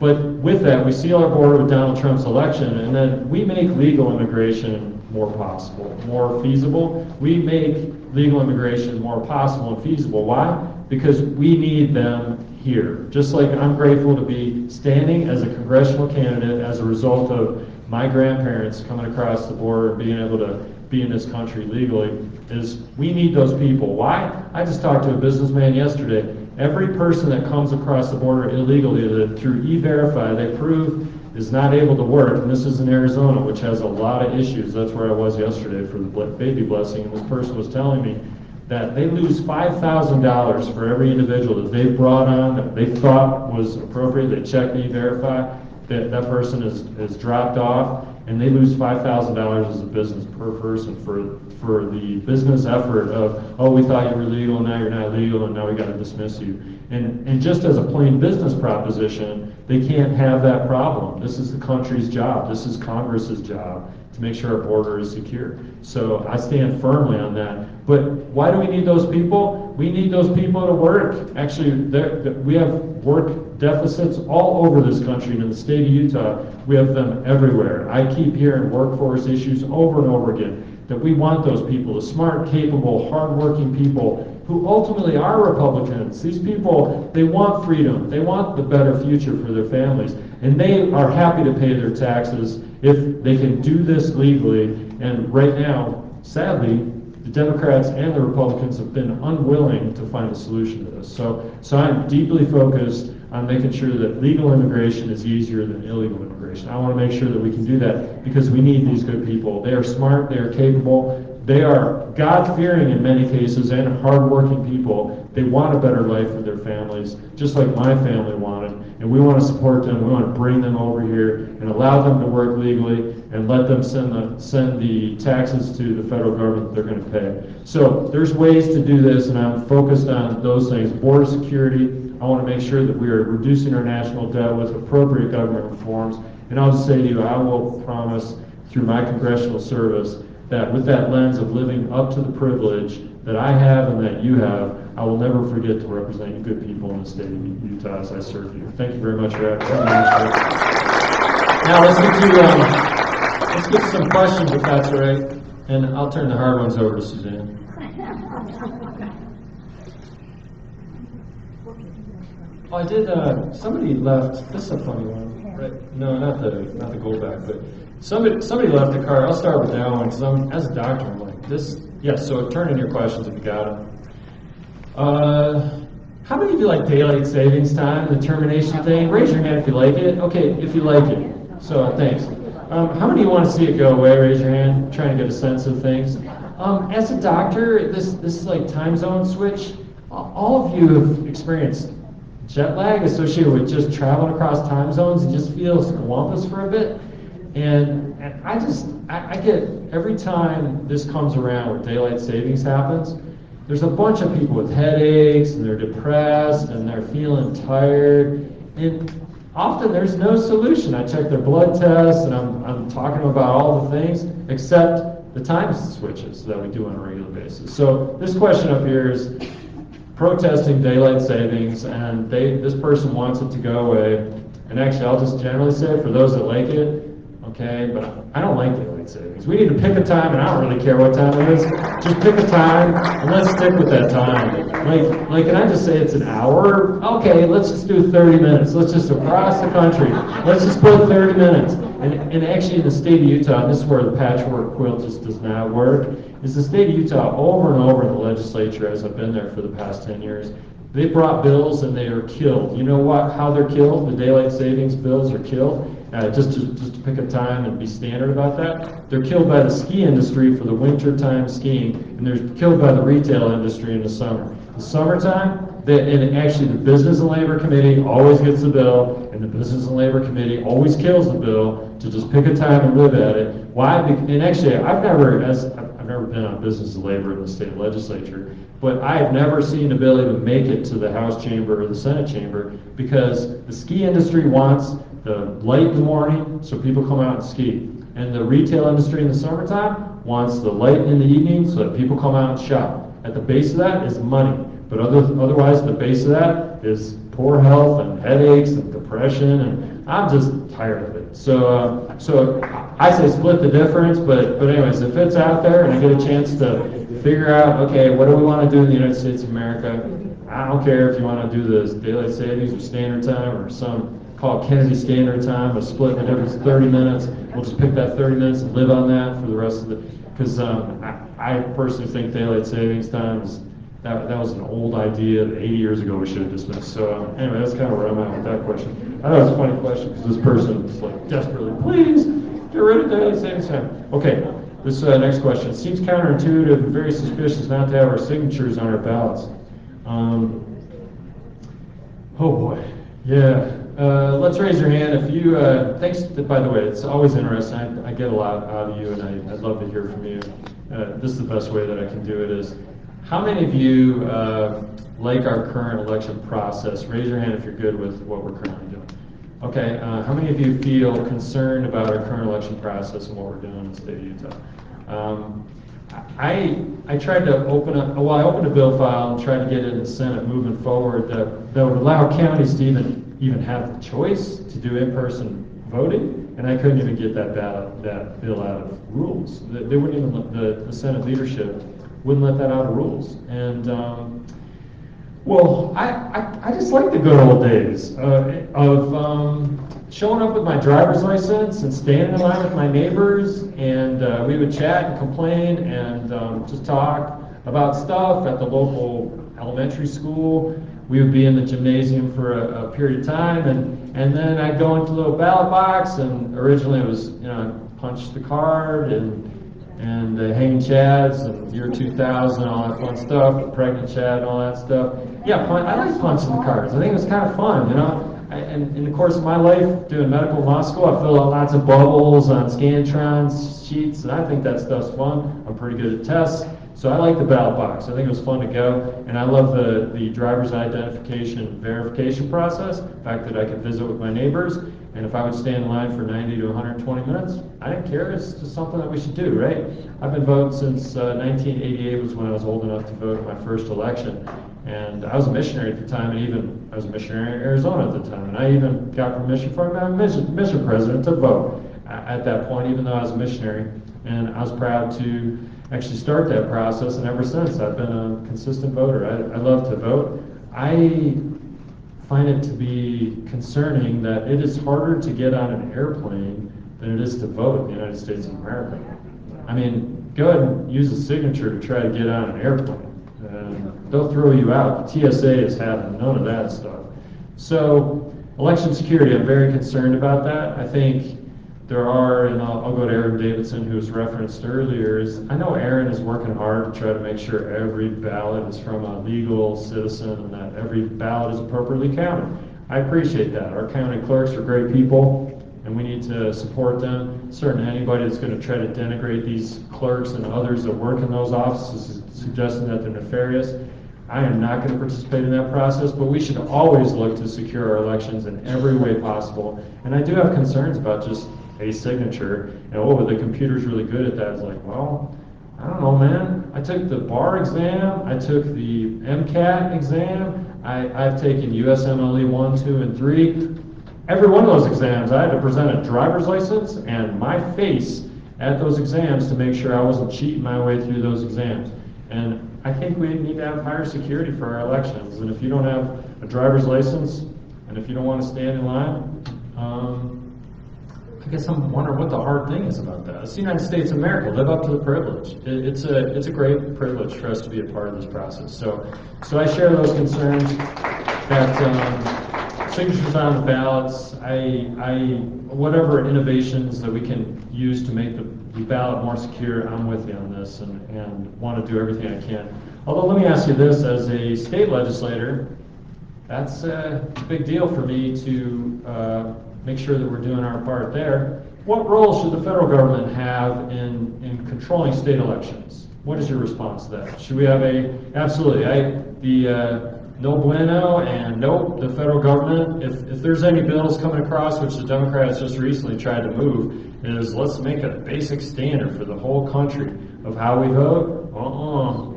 But with that, we seal our border with Donald Trump's election, and then we make legal immigration more possible, more feasible. We make legal immigration more possible and feasible. Why? Because we need them here. Just like I'm grateful to be standing as a congressional candidate as a result of my grandparents coming across the border and being able to be in this country legally, is we need those people. Why? I just talked to a businessman yesterday. Every person that comes across the border illegally that through E-Verify they prove is not able to work, and this is in Arizona, which has a lot of issues. That's where I was yesterday for the baby blessing, and this person was telling me that they lose $5,000 for every individual that they've brought on that they thought was appropriate. They check the E-Verify, that person is dropped off, and they lose $5,000 as a business per person for the business effort of, oh, we thought you were legal, now you're not legal, and now we got to dismiss you. And just as a plain business proposition, they can't have that problem. This is the country's job. This is Congress's job to make sure our border is secure. So I stand firmly on that. But why do we need those people? We need those people to work. Actually, we have work deficits all over this country, and in the state of Utah, we have them everywhere. I keep hearing workforce issues over and over again, that we want those people, the smart, capable, hardworking people who ultimately are Republicans. These people, they want freedom. They want the better future for their families. And they are happy to pay their taxes if they can do this legally. And right now, sadly, the Democrats and the Republicans have been unwilling to find a solution to this. So I'm deeply focused on making sure that legal immigration is easier than illegal immigration. I want to make sure that we can do that because we need these good people. They are smart, they are capable, they are God-fearing in many cases and hard-working people. They want a better life for their families, just like my family wanted, and we want to support them. We want to bring them over here and allow them to work legally and let them send the taxes to the federal government that they're going to pay. So there's ways to do this, and I'm focused on those things. Border security, I want to make sure that we are reducing our national debt with appropriate government reforms. And I'll just say to you, I will promise through my congressional service that with that lens of living up to the privilege that I have and that you have, I will never forget to represent you good people in the state of Utah as I serve you. Thank you very much for having me. Now let's get to some questions if that's all right. And I'll turn the hard ones over to Suzanne. Oh, I did. Somebody left. This is a funny one, right? No, not the goldback, but somebody left a card. I'll start with that one because as a doctor, I'm like this. Yes. So turn in your questions if you got them. How many of you like daylight savings time, the termination thing? Raise your hand if you like it. Okay, if you like it. So thanks. How many of you want to see it go away? Raise your hand. Trying to get a sense of things. As a doctor, this is like time zone switch. All of you have experienced jet lag associated with just traveling across time zones. It just feels swampus for a bit. And I get, every time this comes around where daylight savings happens, there's a bunch of people with headaches and they're depressed and they're feeling tired. And often there's no solution. I check their blood tests and I'm talking about all the things except the time switches that we do on a regular basis. So this question up here is protesting daylight savings, and this person wants it to go away. And actually, I'll just generally say for those that like it, okay, but I don't like daylight savings. We need to pick a time, and I don't really care what time it is. Just pick a time, and let's stick with that time. Like, can I just say it's an hour? Okay, let's just do 30 minutes. Let's just across the country. Let's just put 30 minutes. And actually, in the state of Utah, this is where the patchwork quilt just does not work. Is the state of Utah over and over in the legislature, as I've been there for the past 10 years, they brought bills and they are killed. You know what? How they're killed? The daylight savings bills are killed. Just to pick a time and be standard about that, they're killed by the ski industry for the wintertime skiing, and they're killed by the retail industry in the summer. The summertime, and actually the Business and Labor Committee always gets the bill, and the Business and Labor Committee always kills the bill to just pick a time and live at it. Why? And actually, I've never been on Business and Labor in the state legislature, but I have never seen a bill even make it to the House chamber or the Senate chamber because the ski industry wants the light in the morning so people come out and ski. And the retail industry in the summertime wants the light in the evening so that people come out and shop. At the base of that is money. But otherwise, the base of that is poor health and headaches and depression, and I'm just tired of it. So I say split the difference, but anyways, if it's out there and I get a chance to figure out, okay, what do we want to do in the United States of America? I don't care if you want to do this daylight savings or standard time or some call it Kennedy Standard Time, but split the difference 30 minutes. We'll just pick that 30 minutes and live on that for the rest of the, because I personally think daylight savings time is, that was an old idea that 80 years ago we should have dismissed. So anyway, that's kind of where I'm at with that question. I thought it was a funny question because this person is like desperately, please get rid of daylight savings time. Okay, this next question. It seems counterintuitive and very suspicious not to have our signatures on our ballots. Oh boy, yeah. Let's raise your hand if you, thanks, by the way, it's always interesting. I get a lot out of you, and I'd love to hear from you. This is the best way that I can do it is, how many of you like our current election process? Raise your hand if you're good with what we're currently doing. Okay, how many of you feel concerned about our current election process and what we're doing in the state of Utah? I tried to open I opened a bill file and tried to get it in the Senate moving forward that would allow counties to even have the choice to do in-person voting, and I couldn't even get that bill out of rules. They wouldn't even, the Senate leadership wouldn't let that out of rules. And Well, I just like the good old days of showing up with my driver's license and standing in line with my neighbors, and we would chat and complain and just talk about stuff at the local elementary school. We would be in the gymnasium for a period of time, and then I'd go into the little ballot box, and originally it was, punch the card and hanging chads and year 2000, all that fun stuff, the pregnant chad and all that stuff. Yeah, I like punching the cards. I think it was kind of fun, And in the course of my life, doing medical law school, I filled out lots of bubbles on Scantron sheets, and I think that stuff's fun. I'm pretty good at tests, so I like the ballot box. I think it was fun to go, and I love the driver's identification verification process, the fact that I could visit with my neighbors, and if I would stand in line for 90 to 120 minutes, I didn't care. It's just something that we should do, right? I've been voting since 1988 was when I was old enough to vote in my first election. And I was a missionary at the time, and even I was a missionary in Arizona at the time, and I even got permission from my mission president to vote at that point, even though I was a missionary. And I was proud to actually start that process, and ever since I've been a consistent voter. I love to vote. I find it to be concerning that it is harder to get on an airplane than it is to vote in the United States of America. I mean, go ahead and use a signature to try to get on an airplane. They'll throw you out. The TSA is having none of that stuff. So, election security, I'm very concerned about that. I think there are, and I'll go to Aaron Davidson, who was referenced earlier. I know Aaron is working hard to try to make sure every ballot is from a legal citizen and that every ballot is appropriately counted. I appreciate that. Our county clerks are great people, and we need to support them. Certainly anybody that's going to try to denigrate these clerks and others that work in those offices, suggesting that they're nefarious, I am not going to participate in that process, but we should always look to secure our elections in every way possible. And I do have concerns about just a signature, and the computer's really good at that. It's like, well, I don't know, man. I took the bar exam, I took the MCAT exam, I've taken USMLE 1, 2, and 3. Every one of those exams, I had to present a driver's license and my face at those exams to make sure I wasn't cheating my way through those exams. And I think we need to have higher security for our elections. And if you don't have a driver's license, and if you don't want to stand in line, I guess I'm wondering what the hard thing is about that. It's the United States of America. Live up to the privilege. It's a great privilege for us to be a part of this process. So I share those concerns that signatures on the ballots. Whatever innovations that we can use to make the ballot more secure, I'm with you on this, and want to do everything I can. Although let me ask you this: as a state legislator, that's a big deal for me to make sure that we're doing our part there. What role should the federal government have in controlling state elections? What is your response to that? Should we have absolutely, no bueno, and nope, the federal government, if there's any bills coming across, which the Democrats just recently tried to move, is let's make a basic standard for the whole country of how we vote.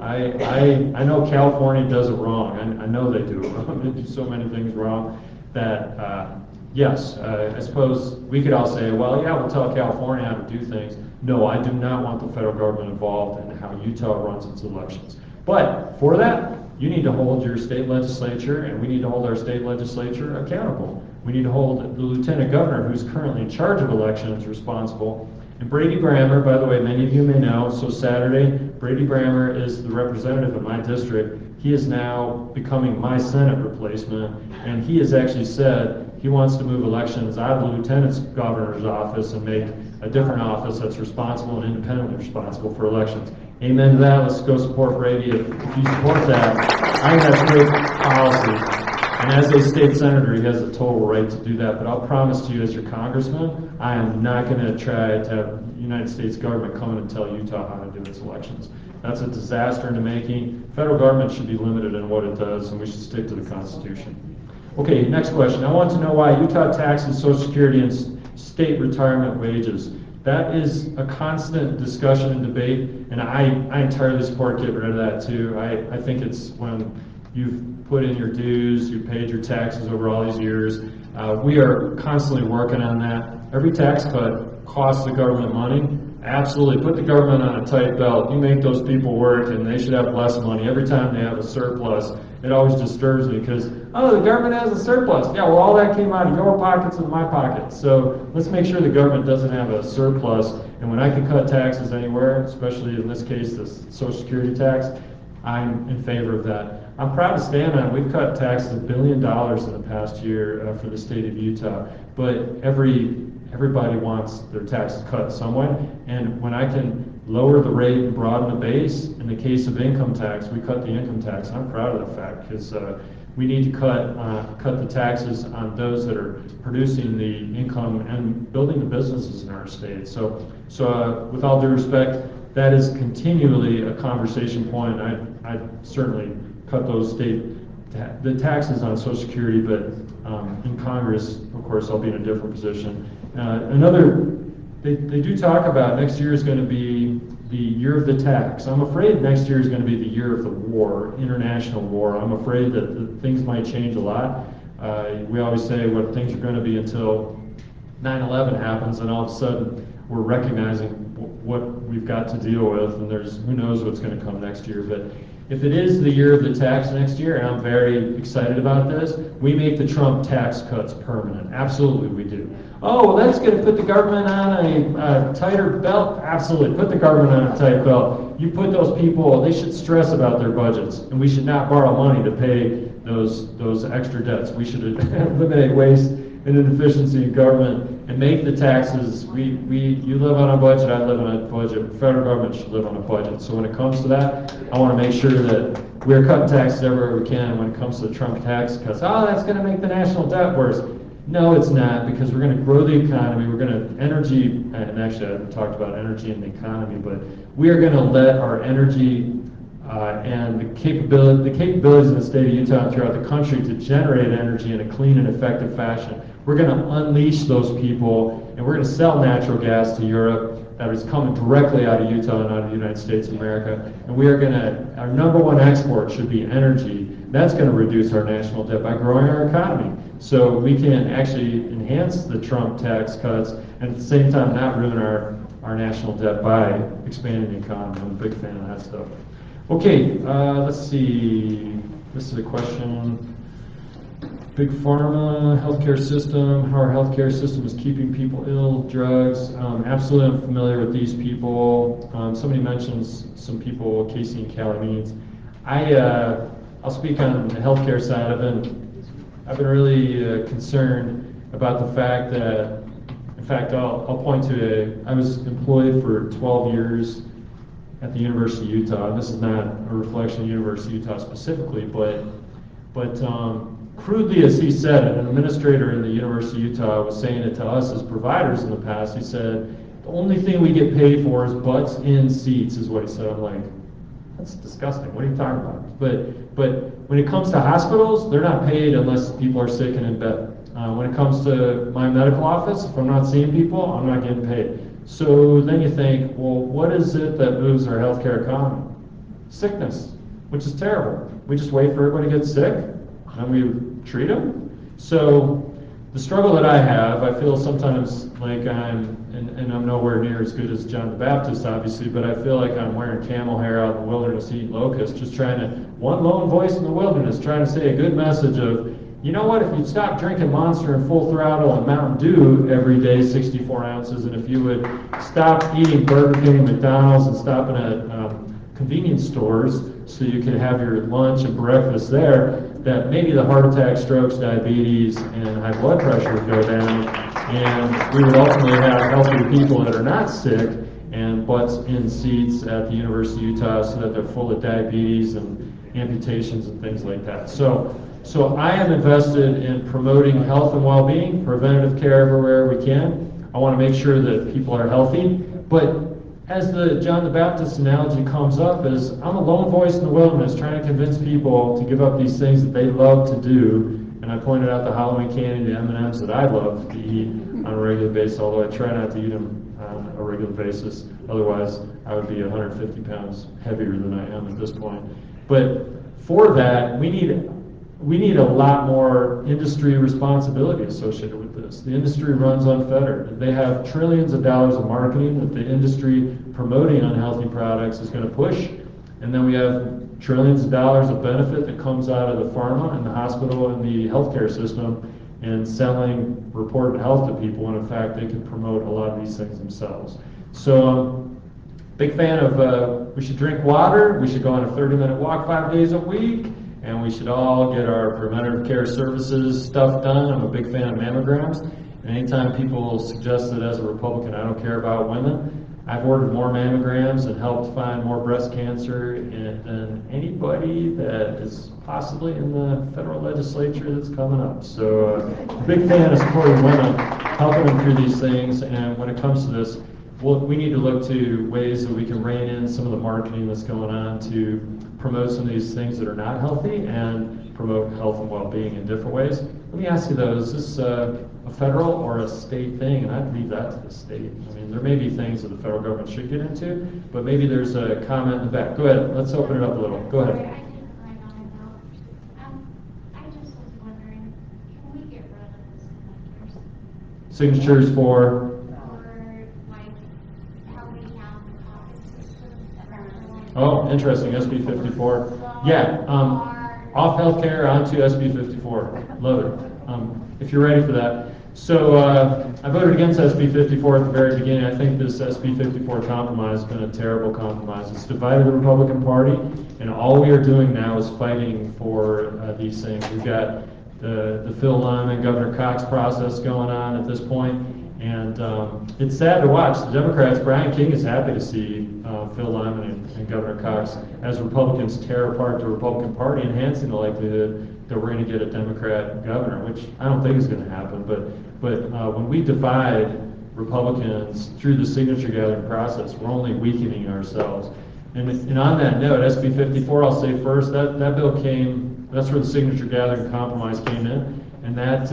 I know California does it wrong. I know they do it wrong. They do so many things wrong that, yes, I suppose we could all say, well, yeah, we'll tell California how to do things. No, I do not want the federal government involved in how Utah runs its elections. But for that, you need to hold your state legislature, and we need to hold our state legislature accountable. We need to hold the lieutenant governor, who's currently in charge of elections, responsible. And Brady Brammer, by the way, many of you may know, so Saturday, Brady Brammer is the representative of my district. He is now becoming my Senate replacement, and he has actually said he wants to move elections out of the lieutenant governor's office and make a different office that's responsible and independently responsible for elections. Amen to that. Let's go support Brady. If you support that, I think that's great policy. And as a state senator, he has a total right to do that. But I'll promise to you, as your congressman, I am not going to try to have the United States government come in and tell Utah how to do its elections. That's a disaster in the making. Federal government should be limited in what it does, and we should stick to the Constitution. Okay, next question. I want to know why Utah taxes Social Security and state retirement wages. That is a constant discussion and debate, and I entirely support getting rid of that too. I think it's when you've put in your dues, you've paid your taxes over all these years. We are constantly working on that. Every tax cut costs the government money, Absolutely. Put the government on a tight belt. You make those people work and they should have less money. Every time they have a surplus, it always disturbs me because, oh, the government has a surplus. Yeah, well, all that came out of your pockets and my pockets. So let's make sure the government doesn't have a surplus. And when I can cut taxes anywhere, especially in this case, the Social Security tax, I'm in favor of that. I'm proud to stand on it. We've cut taxes $1 billion in the past year for the state of Utah. But everybody wants their taxes cut some way, and when I can lower the rate and broaden the base, in the case of income tax, we cut the income tax. I'm proud of that fact because we need to cut the taxes on those that are producing the income and building the businesses in our state. So with all due respect, that is continually a conversation point. I certainly cut those the taxes on Social Security, but in Congress, of course, I'll be in a different position. They do talk about next year is going to be the year of the tax. I'm afraid next year is going to be the year of the war, international war. I'm afraid that things might change a lot. We always say what things are going to be until 9/11 happens, and all of a sudden we're recognizing what we've got to deal with, and who knows what's going to come next year. But if it is the year of the tax next year, and I'm very excited about this, we make the Trump tax cuts permanent. Absolutely we do. Oh, well, that's going to put the government on a tighter belt? Absolutely. Put the government on a tight belt. You put those people, they should stress about their budgets, and we should not borrow money to pay those extra debts. We should eliminate waste and inefficiency in government and make the taxes. You live on a budget, I live on a budget. The federal government should live on a budget. So when it comes to that, I want to make sure that we're cutting taxes everywhere we can. When it comes to the Trump tax cuts, oh, that's going to make the national debt worse. No, it's not, because we're going to grow the economy. We're going to energy, and actually I haven't talked about energy and the economy, but we are going to let our energy and the capabilities in the state of Utah and throughout the country to generate energy in a clean and effective fashion. We're going to unleash those people, and we're going to sell natural gas to Europe that is coming directly out of Utah and out of the United States of America. And we are going to, our number one export should be energy. That's going to reduce our national debt by growing our economy. So we can actually enhance the Trump tax cuts and at the same time not ruin our national debt by expanding the economy. I'm a big fan of that stuff. Okay, let's see. This is a question. Big pharma, healthcare system, how our healthcare system is keeping people ill, drugs. Absolutely, I'm familiar with these people. Somebody mentions some people, Casey and Calamines. I'll speak on the healthcare side. I've been really concerned about the fact that, in fact, I'll point to I was employed for 12 years at the University of Utah. This is not a reflection of the University of Utah specifically, but crudely as he said it, an administrator in the University of Utah was saying it to us as providers in the past. He said, the only thing we get paid for is butts in seats, is what he said. I'm like, that's disgusting. What are you talking about? But when it comes to hospitals, they're not paid unless people are sick and in bed. When it comes to my medical office, if I'm not seeing people, I'm not getting paid. So then you think, well, what is it that moves our healthcare economy? Sickness, which is terrible. We just wait for everybody to get sick, and we treat them. So the struggle that I have, I feel sometimes like I'm nowhere near as good as John the Baptist, obviously, but I feel like I'm wearing camel hair out in the wilderness eating locusts, just trying to, one lone voice in the wilderness, trying to say a good message of, you know what, if you'd stop drinking Monster and Full Throttle and Mountain Dew every day, 64 ounces, and if you would stop eating Burger King and McDonald's and stopping at convenience stores so you could have your lunch and breakfast there, that maybe the heart attack, strokes, diabetes, and high blood pressure would go down, and we would ultimately have healthier people that are not sick and butts in seats at the University of Utah so that they're full of diabetes and amputations and things like that. So I am invested in promoting health and well-being, preventative care everywhere we can. I want to make sure that people are healthy, but as the John the Baptist analogy comes up, is I'm a lone voice in the wilderness trying to convince people to give up these things that they love to do. And I pointed out the Halloween candy, the M&Ms that I love to eat on a regular basis, although I try not to eat them on a regular basis. Otherwise, I would be 150 pounds heavier than I am at this point. But for that, we need we need a lot more industry responsibility associated with this. The industry runs unfettered. They have trillions of dollars of marketing that the industry promoting unhealthy products is going to push. And then we have trillions of dollars of benefit that comes out of the pharma and the hospital and the healthcare system and selling reported health to people when in fact they can promote a lot of these things themselves. So big fan of we should drink water, we should go on a 30-minute walk 5 days a week, and we should all get our preventative care services stuff done. I'm a big fan of mammograms. And anytime people suggest that as a Republican I don't care about women, I've ordered more mammograms and helped find more breast cancer than anybody that is possibly in the federal legislature that's coming up. So big fan of supporting women, helping them through these things. And when it comes to this, we need to look to ways that we can rein in some of the marketing that's going on to promote some of these things that are not healthy and promote health and well-being in different ways. Let me ask you though, is this a federal or a state thing? And I'd leave that to the state. I mean, there may be things that the federal government should get into, but maybe there's a comment in the back. Go ahead, let's open it up a little. Go ahead. I just was wondering, can we get rid of the Signatures for? Oh, interesting, SB 54. Yeah, off healthcare onto SB 54. Love it. If you're ready for that. So I voted against SB 54 at the very beginning. I think this SB 54 compromise has been a terrible compromise. It's divided the Republican Party, and all we are doing now is fighting for these things. We've got the Phil Lyman, Governor Cox process going on at this point. And it's sad to watch. The Democrats, Brian King is happy to see Phil Lyman and Governor Cox as Republicans tear apart the Republican Party, enhancing the likelihood that we're going to get a Democrat governor, which I don't think is going to happen. But when we divide Republicans through the signature gathering process, we're only weakening ourselves. And on that note, SB 54, I'll say first, that bill came, that's where the signature gathering compromise came in. And that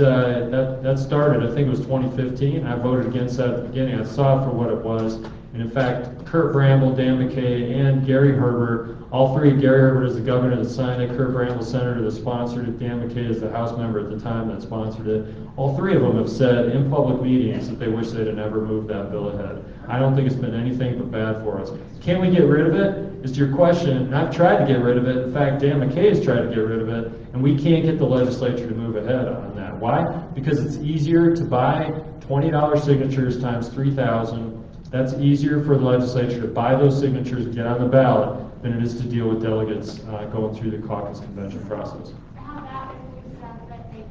started, I think it was 2015. I voted against that at the beginning. I saw it for what it was. And in fact, Kurt Bramble, Dan McKay, and Gary Herbert, all three, Gary Herbert is the governor that signed it, Kurt Bramble, senator that sponsored it, Dan McKay is the House member at the time that sponsored it. All three of them have said in public meetings that they wish they'd have never moved that bill ahead. I don't think it's been anything but bad for us. Can we get rid of it? Is to your question, and I've tried to get rid of it. In fact, Dan McKay has tried to get rid of it, and we can't get the legislature to move ahead on that. Why? Because it's easier to buy $20 signatures times 3,000. That's easier for the legislature to buy those signatures and get on the ballot than it is to deal with delegates going through the caucus convention process. How about if we said that they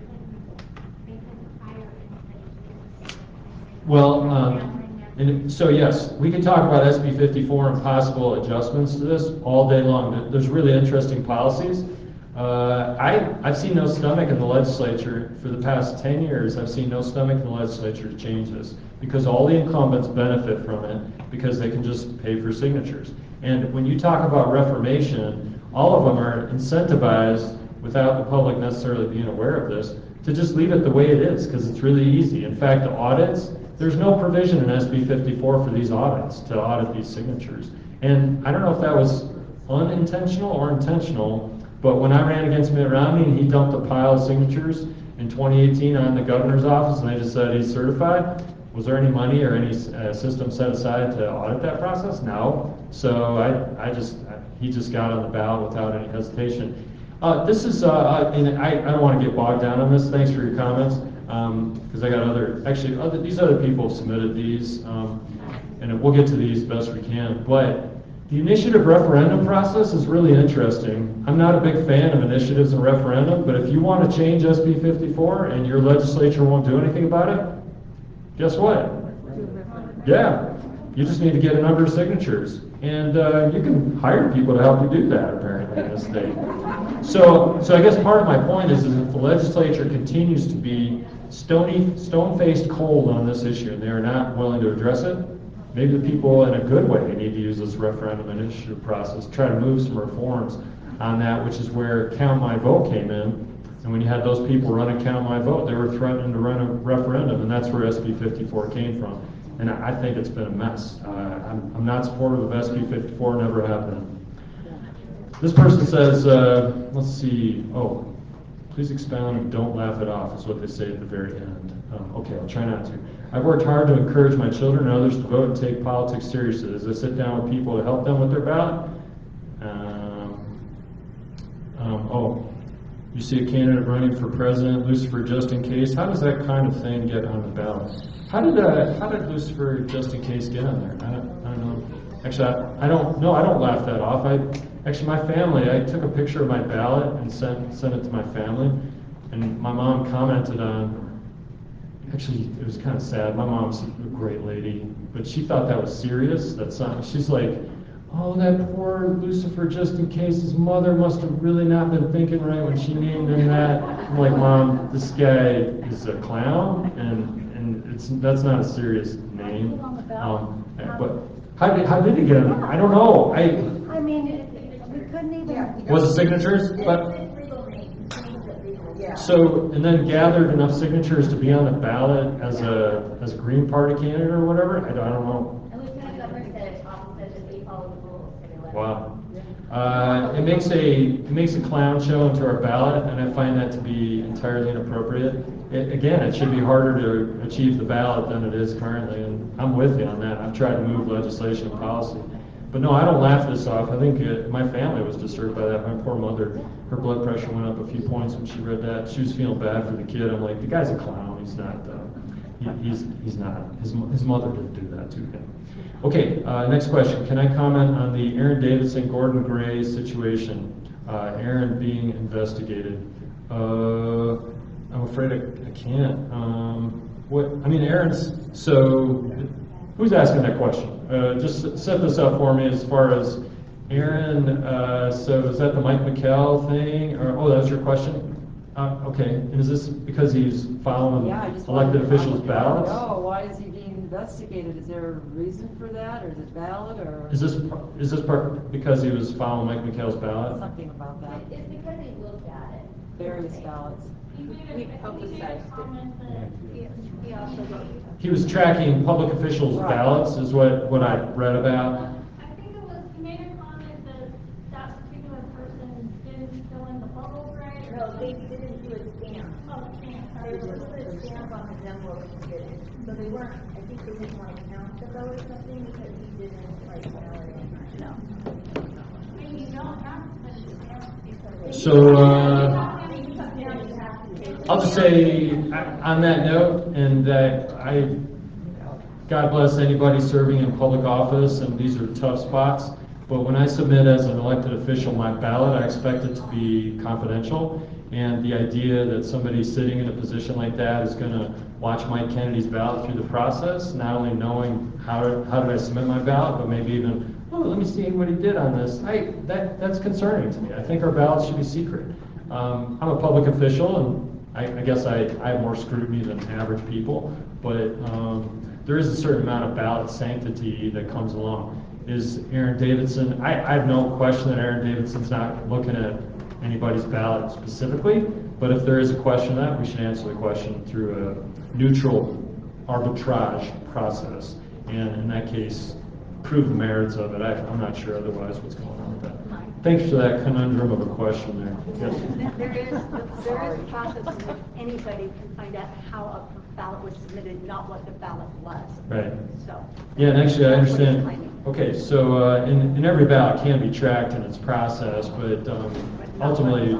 couldn't hire anybody? Well, and so yes, we can talk about SB 54 and possible adjustments to this all day long. There's really interesting policies. I've seen no stomach in the legislature for the past 10 years. I've seen no stomach in the legislature to change this because all the incumbents benefit from it because they can just pay for signatures. And when you talk about reformation, all of them are incentivized without the public necessarily being aware of this to just leave it the way it is because it's really easy. In fact, the audits, there's no provision in SB 54 for these audits to audit these signatures. And I don't know if that was unintentional or intentional, but when I ran against Mitt Romney and he dumped a pile of signatures in 2018 on the governor's office and they just said he's certified, was there any money or any system set aside to audit that process? No. So he just got on the ballot without any hesitation. This is, and I don't want to get bogged down on this. Thanks for your comments. Because I got these other people have submitted these, and we'll get to these best we can. But the initiative referendum process is really interesting. I'm not a big fan of initiatives and referendum, but if you want to change SB 54 and your legislature won't do anything about it, guess what? Yeah, you just need to get a number of signatures. And you can hire people to help you do that, apparently, in this state. So I guess part of my point is if the legislature continues to be stone-faced cold on this issue and they are not willing to address it, maybe the people in a good way need to use this referendum initiative process, try to move some reforms on that, which is where Count My Vote came in. And when you had those people running Count My Vote, they were threatening to run a referendum, and that's where SB 54 came from. And I think it's been a mess. I'm not supportive of SB 54, never have been. This person says, let's see, Please expound and don't laugh it off, is what they say at the very end. Okay, I'll try not to. I've worked hard to encourage my children and others to vote and take politics seriously. As I sit down with people to help them with their ballot, you see a candidate running for president, Lucifer just in case. How does that kind of thing get on the ballot? How did Lucifer just in case get on there? I don't know. Actually, I don't know. I don't laugh that off. Actually, my family, I took a picture of my ballot and sent it to my family, and my mom commented on. Actually, it was kind of sad. My mom's a great lady, but she thought that was serious. She's like, oh, that poor Lucifer, just in case, his mother must have really not been thinking right when she named him that. I'm like, Mom, this guy is a clown, and that's not a serious name. But how did he get on? I don't know. I mean, we couldn't even. Was it signatures? So, and then gathered enough signatures to be on the ballot as a Green Party candidate or whatever? I don't know. And Lieutenant Governor said, often says that they follow the rules. Wow. It makes a clown show into our ballot, and I find that to be entirely inappropriate. Again, it should be harder to achieve the ballot than it is currently, and I'm with you on that. I've tried to move legislation and policy. But no, I don't laugh this off. I think my family was disturbed by that. My poor mother, her blood pressure went up a few points when she read that. She was feeling bad for the kid. I'm like, the guy's a clown. He's not. He's not. His mother didn't do that to him. Okay, next question. Can I comment on the Aaron Davidson, Gordon Gray situation? Aaron being investigated. I'm afraid I can't. Aaron's. So, who's asking that question? Just set this up for me as far as Aaron. So, is that the Mike McKell thing? That's your question? Okay. And is this because he's following elected officials' ballots? No, why is he being investigated? Is there a reason for that, or is it valid, or? Is this part because he was following Mike McKell's ballot? Something about that. It's because he looked at it. Various ballots. We publicized it. He also He was tracking public officials' ballots, is what I read about. I think it was, he made a comment that that particular person didn't fill in the bubble right. No, they didn't do a stamp. Oh, stamp. They were put a stamp on his envelope and did it. So they weren't, I think they didn't want to count the vote or something because he didn't like mail it in. No. And you don't have to put a stamp because. So, I'll just say on that note, and that God bless anybody serving in public office, and these are tough spots, but when I submit as an elected official my ballot, I expect it to be confidential, and the idea that somebody sitting in a position like that is going to watch Mike Kennedy's ballot through the process, not only knowing how did I submit my ballot, but maybe even, let me see what he did on this. That's concerning to me. I think our ballots should be secret. I'm a public official, and I guess I have more scrutiny than average people, but there is a certain amount of ballot sanctity that comes along. Is Aaron Davidson, I have no question that Aaron Davidson's not looking at anybody's ballot specifically, but if there is a question of that, we should answer the question through a neutral arbitrage process, and in that case, prove the merits of it. I'm not sure otherwise what's going on with that. Thanks for that conundrum of a question there. Yes? There is a process in which anybody can find out how a ballot was submitted, not what the ballot was. Right. So. Yeah, and actually I that's what he's understand. claiming. Okay, so in every ballot can be tracked in its process, but ultimately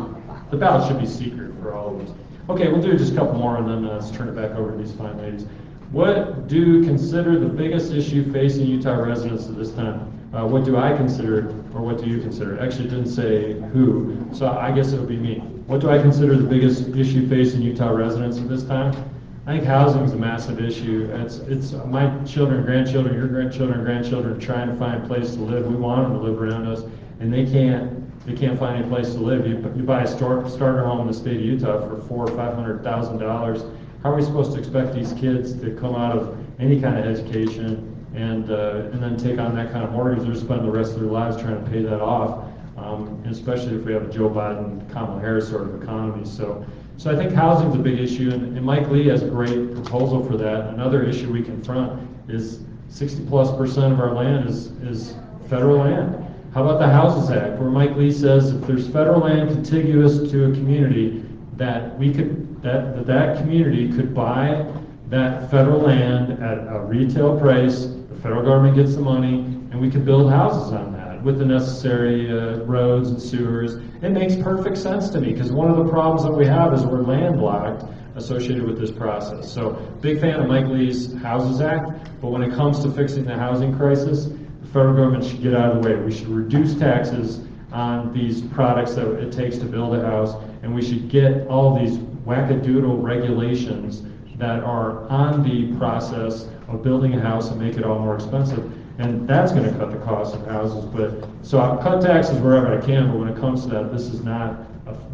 the ballot should be secret for all of us. Okay, we'll do just a couple more and then let's turn it back over to these fine ladies. What do you consider the biggest issue facing Utah residents at this time? What do I consider, or what do you consider? Actually, it didn't say who, so I guess it'll be me. What do I consider the biggest issue facing Utah residents at this time? I think housing is a massive issue. It's my children, grandchildren, your grandchildren trying to find a place to live. We want them to live around us, and they can't find any place to live. You buy a starter home in the state of Utah for $400,000 or $500,000. How are we supposed to expect these kids to come out of any kind of education and then take on that kind of mortgage or spend the rest of their lives trying to pay that off? And especially if we have a Joe Biden, Kamala Harris sort of economy. So I think housing is a big issue, and Mike Lee has a great proposal for that. Another issue we confront is 60+% of our land is federal land. How about the Houses Act, where Mike Lee says if there's federal land contiguous to a community, that we could, that community could buy that federal land at a retail price, the federal government gets the money, and we could build houses on that with the necessary roads and sewers. It makes perfect sense to me, because one of the problems that we have is we're landlocked associated with this process. So, big fan of Mike Lee's Houses Act, but when it comes to fixing the housing crisis, the federal government should get out of the way. We should reduce taxes on these products that it takes to build a house, and we should get all these wackadoodle regulations that are on the process of building a house and make it all more expensive. And that's going to cut the cost of houses. But so I'll cut taxes wherever I can, but when it comes to that, this is not,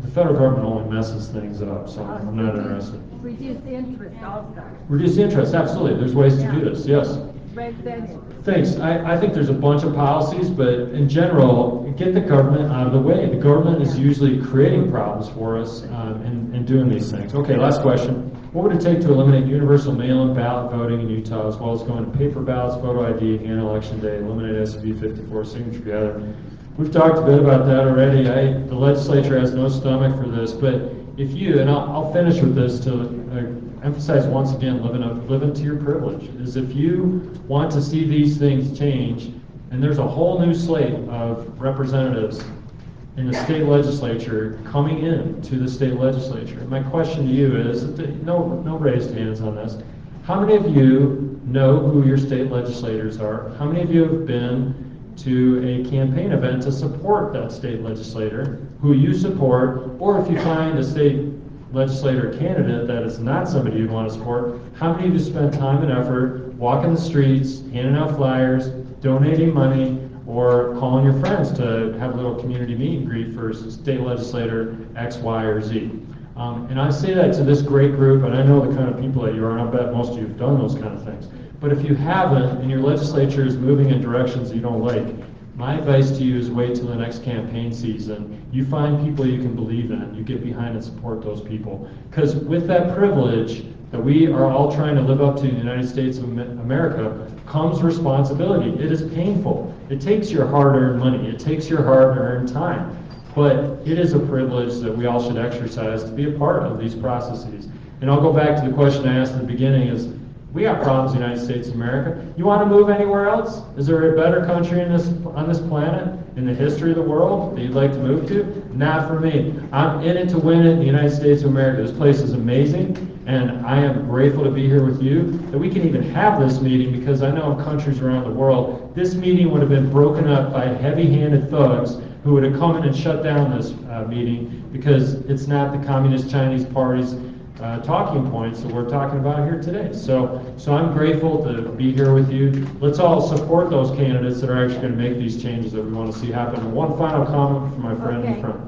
the federal government only messes things up, so I'm not interested. Reduce the interest also. Reduce the interest, absolutely. There's ways to do this, yes. Residential. Thanks. I think there's a bunch of policies, but in general, get the government out of the way. The government is usually creating problems for us in doing these things. Okay, last question. What would it take to eliminate universal mail-in ballot voting in Utah, as well as going to paper ballots, photo ID, and election day, eliminate SB 54 signature gathering? We've talked a bit about that already. The legislature has no stomach for this, but if you, and I'll finish with this to emphasize once again, living to your privilege, is if you want to see these things change, and there's a whole new slate of representatives in the state legislature coming in to the state legislature. My question to you is, no raised hands on this, how many of you know who your state legislators are? How many of you have been to a campaign event to support that state legislator who you support, or if you find a state legislator candidate that is not somebody you'd want to support, how many of you spend time and effort walking the streets, handing out flyers, donating money, or calling your friends to have a little community meet and greet for state legislator X, Y, or Z? And I say that to this great group, and I know the kind of people that you are, and I bet most of you have done those kind of things. But if you haven't, and your legislature is moving in directions you don't like, my advice to you is wait till the next campaign season. You find people you can believe in, you get behind and support those people. Because with that privilege that we are all trying to live up to in the United States of America comes responsibility. It is painful. It takes your hard-earned money. It takes your hard-earned time. But it is a privilege that we all should exercise to be a part of these processes. And I'll go back to the question I asked at the beginning is, we got problems in the United States of America. You want to move anywhere else? Is there a better country on this planet, in the history of the world, that you'd like to move to? Not for me. I'm in it to win it in the United States of America. This place is amazing, and I am grateful to be here with you, that we can even have this meeting, because I know in countries around the world, this meeting would have been broken up by heavy-handed thugs who would have come in and shut down this meeting, because it's not the Communist Chinese Party's talking points that we're talking about here today. So I'm grateful to be here with you. Let's all support those candidates that are actually going to make these changes that we want to see happen. And one final comment from my friend in front.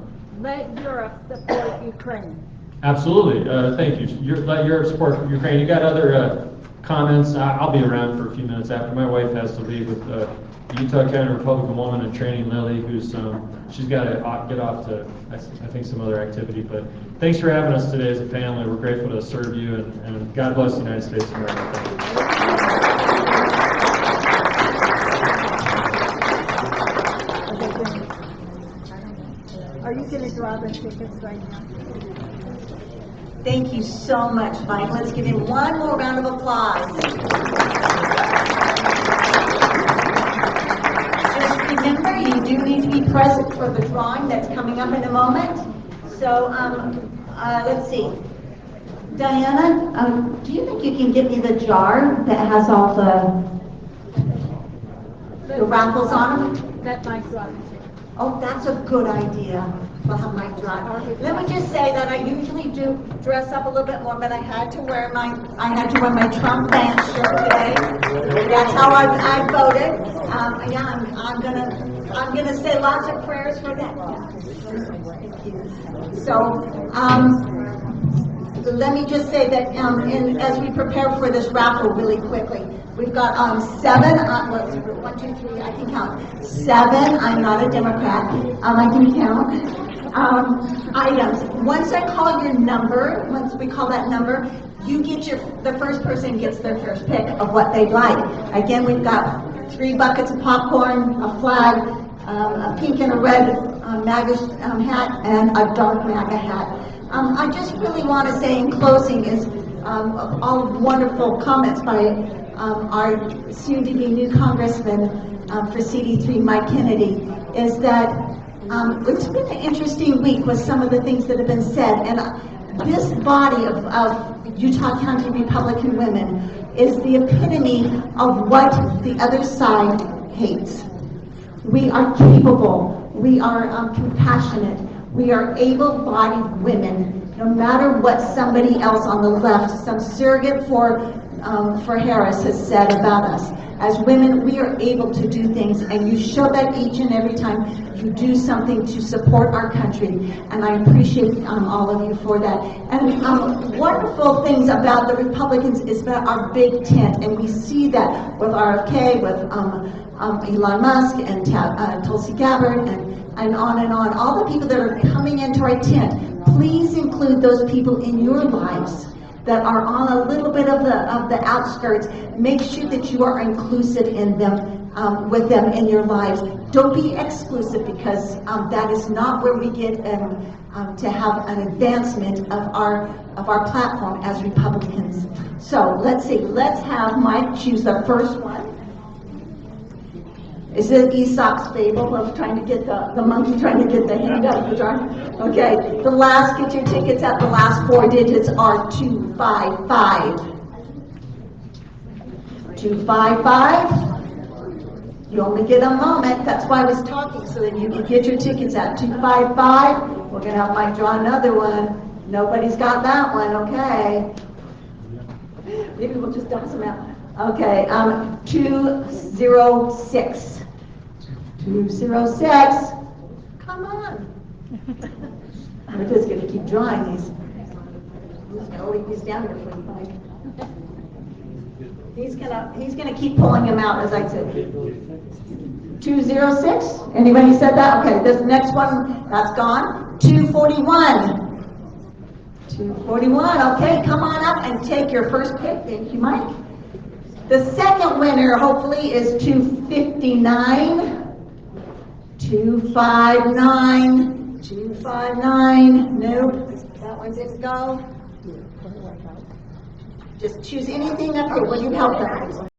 Let Europe support Ukraine. Absolutely. Thank you. Let Europe support Ukraine. You got other comments? I'll be around for a few minutes after. My wife has to leave with the Utah County Republican woman in training, Lily, who's she's got to get off to I think some other activity. But thanks for having us today as a family. We're grateful to serve you, and God bless the United States of America. Are you going to draw the tickets right now? Thank you so much, Mike. Let's give him one more round of applause. Just remember, you do need to be present for the drawing that's coming up in a moment. So, let's see. Diana, do you think you can give me the jar that has all the raffles on them? That might draw the tickets. Oh, that's a good idea. We'll have my drive. Let me just say that I usually do dress up a little bit more, but I had to wear my Trump band shirt today. That's how I voted. Yeah, I'm gonna say lots of prayers for that. So, let me just say that as we prepare for this raffle really quickly, we've got 7, 1, 2, 3, I can count. 7, I'm not a Democrat, I can count. Items. Once I call your number, once we call that number, you get the first person gets their first pick of what they'd like. Again, we've got 3 buckets of popcorn, a flag, a pink and a red MAGA hat, and a dark MAGA hat. I just really want to say in closing is all wonderful comments by our soon-to-be new Congressman for CD3, Mike Kennedy, is that it's been an interesting week with some of the things that have been said, and this body of Utah County Republican women is the epitome of what the other side hates. We are capable, we are compassionate, we are able-bodied women, no matter what somebody else on the left, some surrogate for Harris has said about us. As women, we are able to do things, and you show that each and every time you do something to support our country, and I appreciate all of you for that. And wonderful things about the Republicans is about our big tent, and we see that with RFK, with Elon Musk, and Tulsi Gabbard, and on and on. All the people that are coming into our tent, please include those people in your lives that are on a little bit of the outskirts. Make sure that you are inclusive in them, with them in your lives. Don't be exclusive, because that is not where we get to have an advancement of our platform as Republicans. So let's see. Let's have Mike choose the first one. Is it Aesop's fable of trying to get the monkey trying to get the hand out of the jar? Okay, the last, get your tickets out. The last 4 digits are 255. 255. You only get a moment. That's why I was talking, so that you can get your tickets out. 255. We're going to have Mike draw another one. Nobody's got that one, okay. Maybe we'll just dump some out. Okay, 206. 206. Come on. We're just going to keep drawing these. I'm just going to leave these down here for you, Mike. He's gonna keep pulling them out, as I said. 206. Anybody said that? Okay, this next one, that's gone. 241. 241. Okay, come on up and take your first pick. Thank you, Mike. The second winner, hopefully, is 259. 259. 259. Nope, that one didn't go. Just choose anything up here. Will you help them?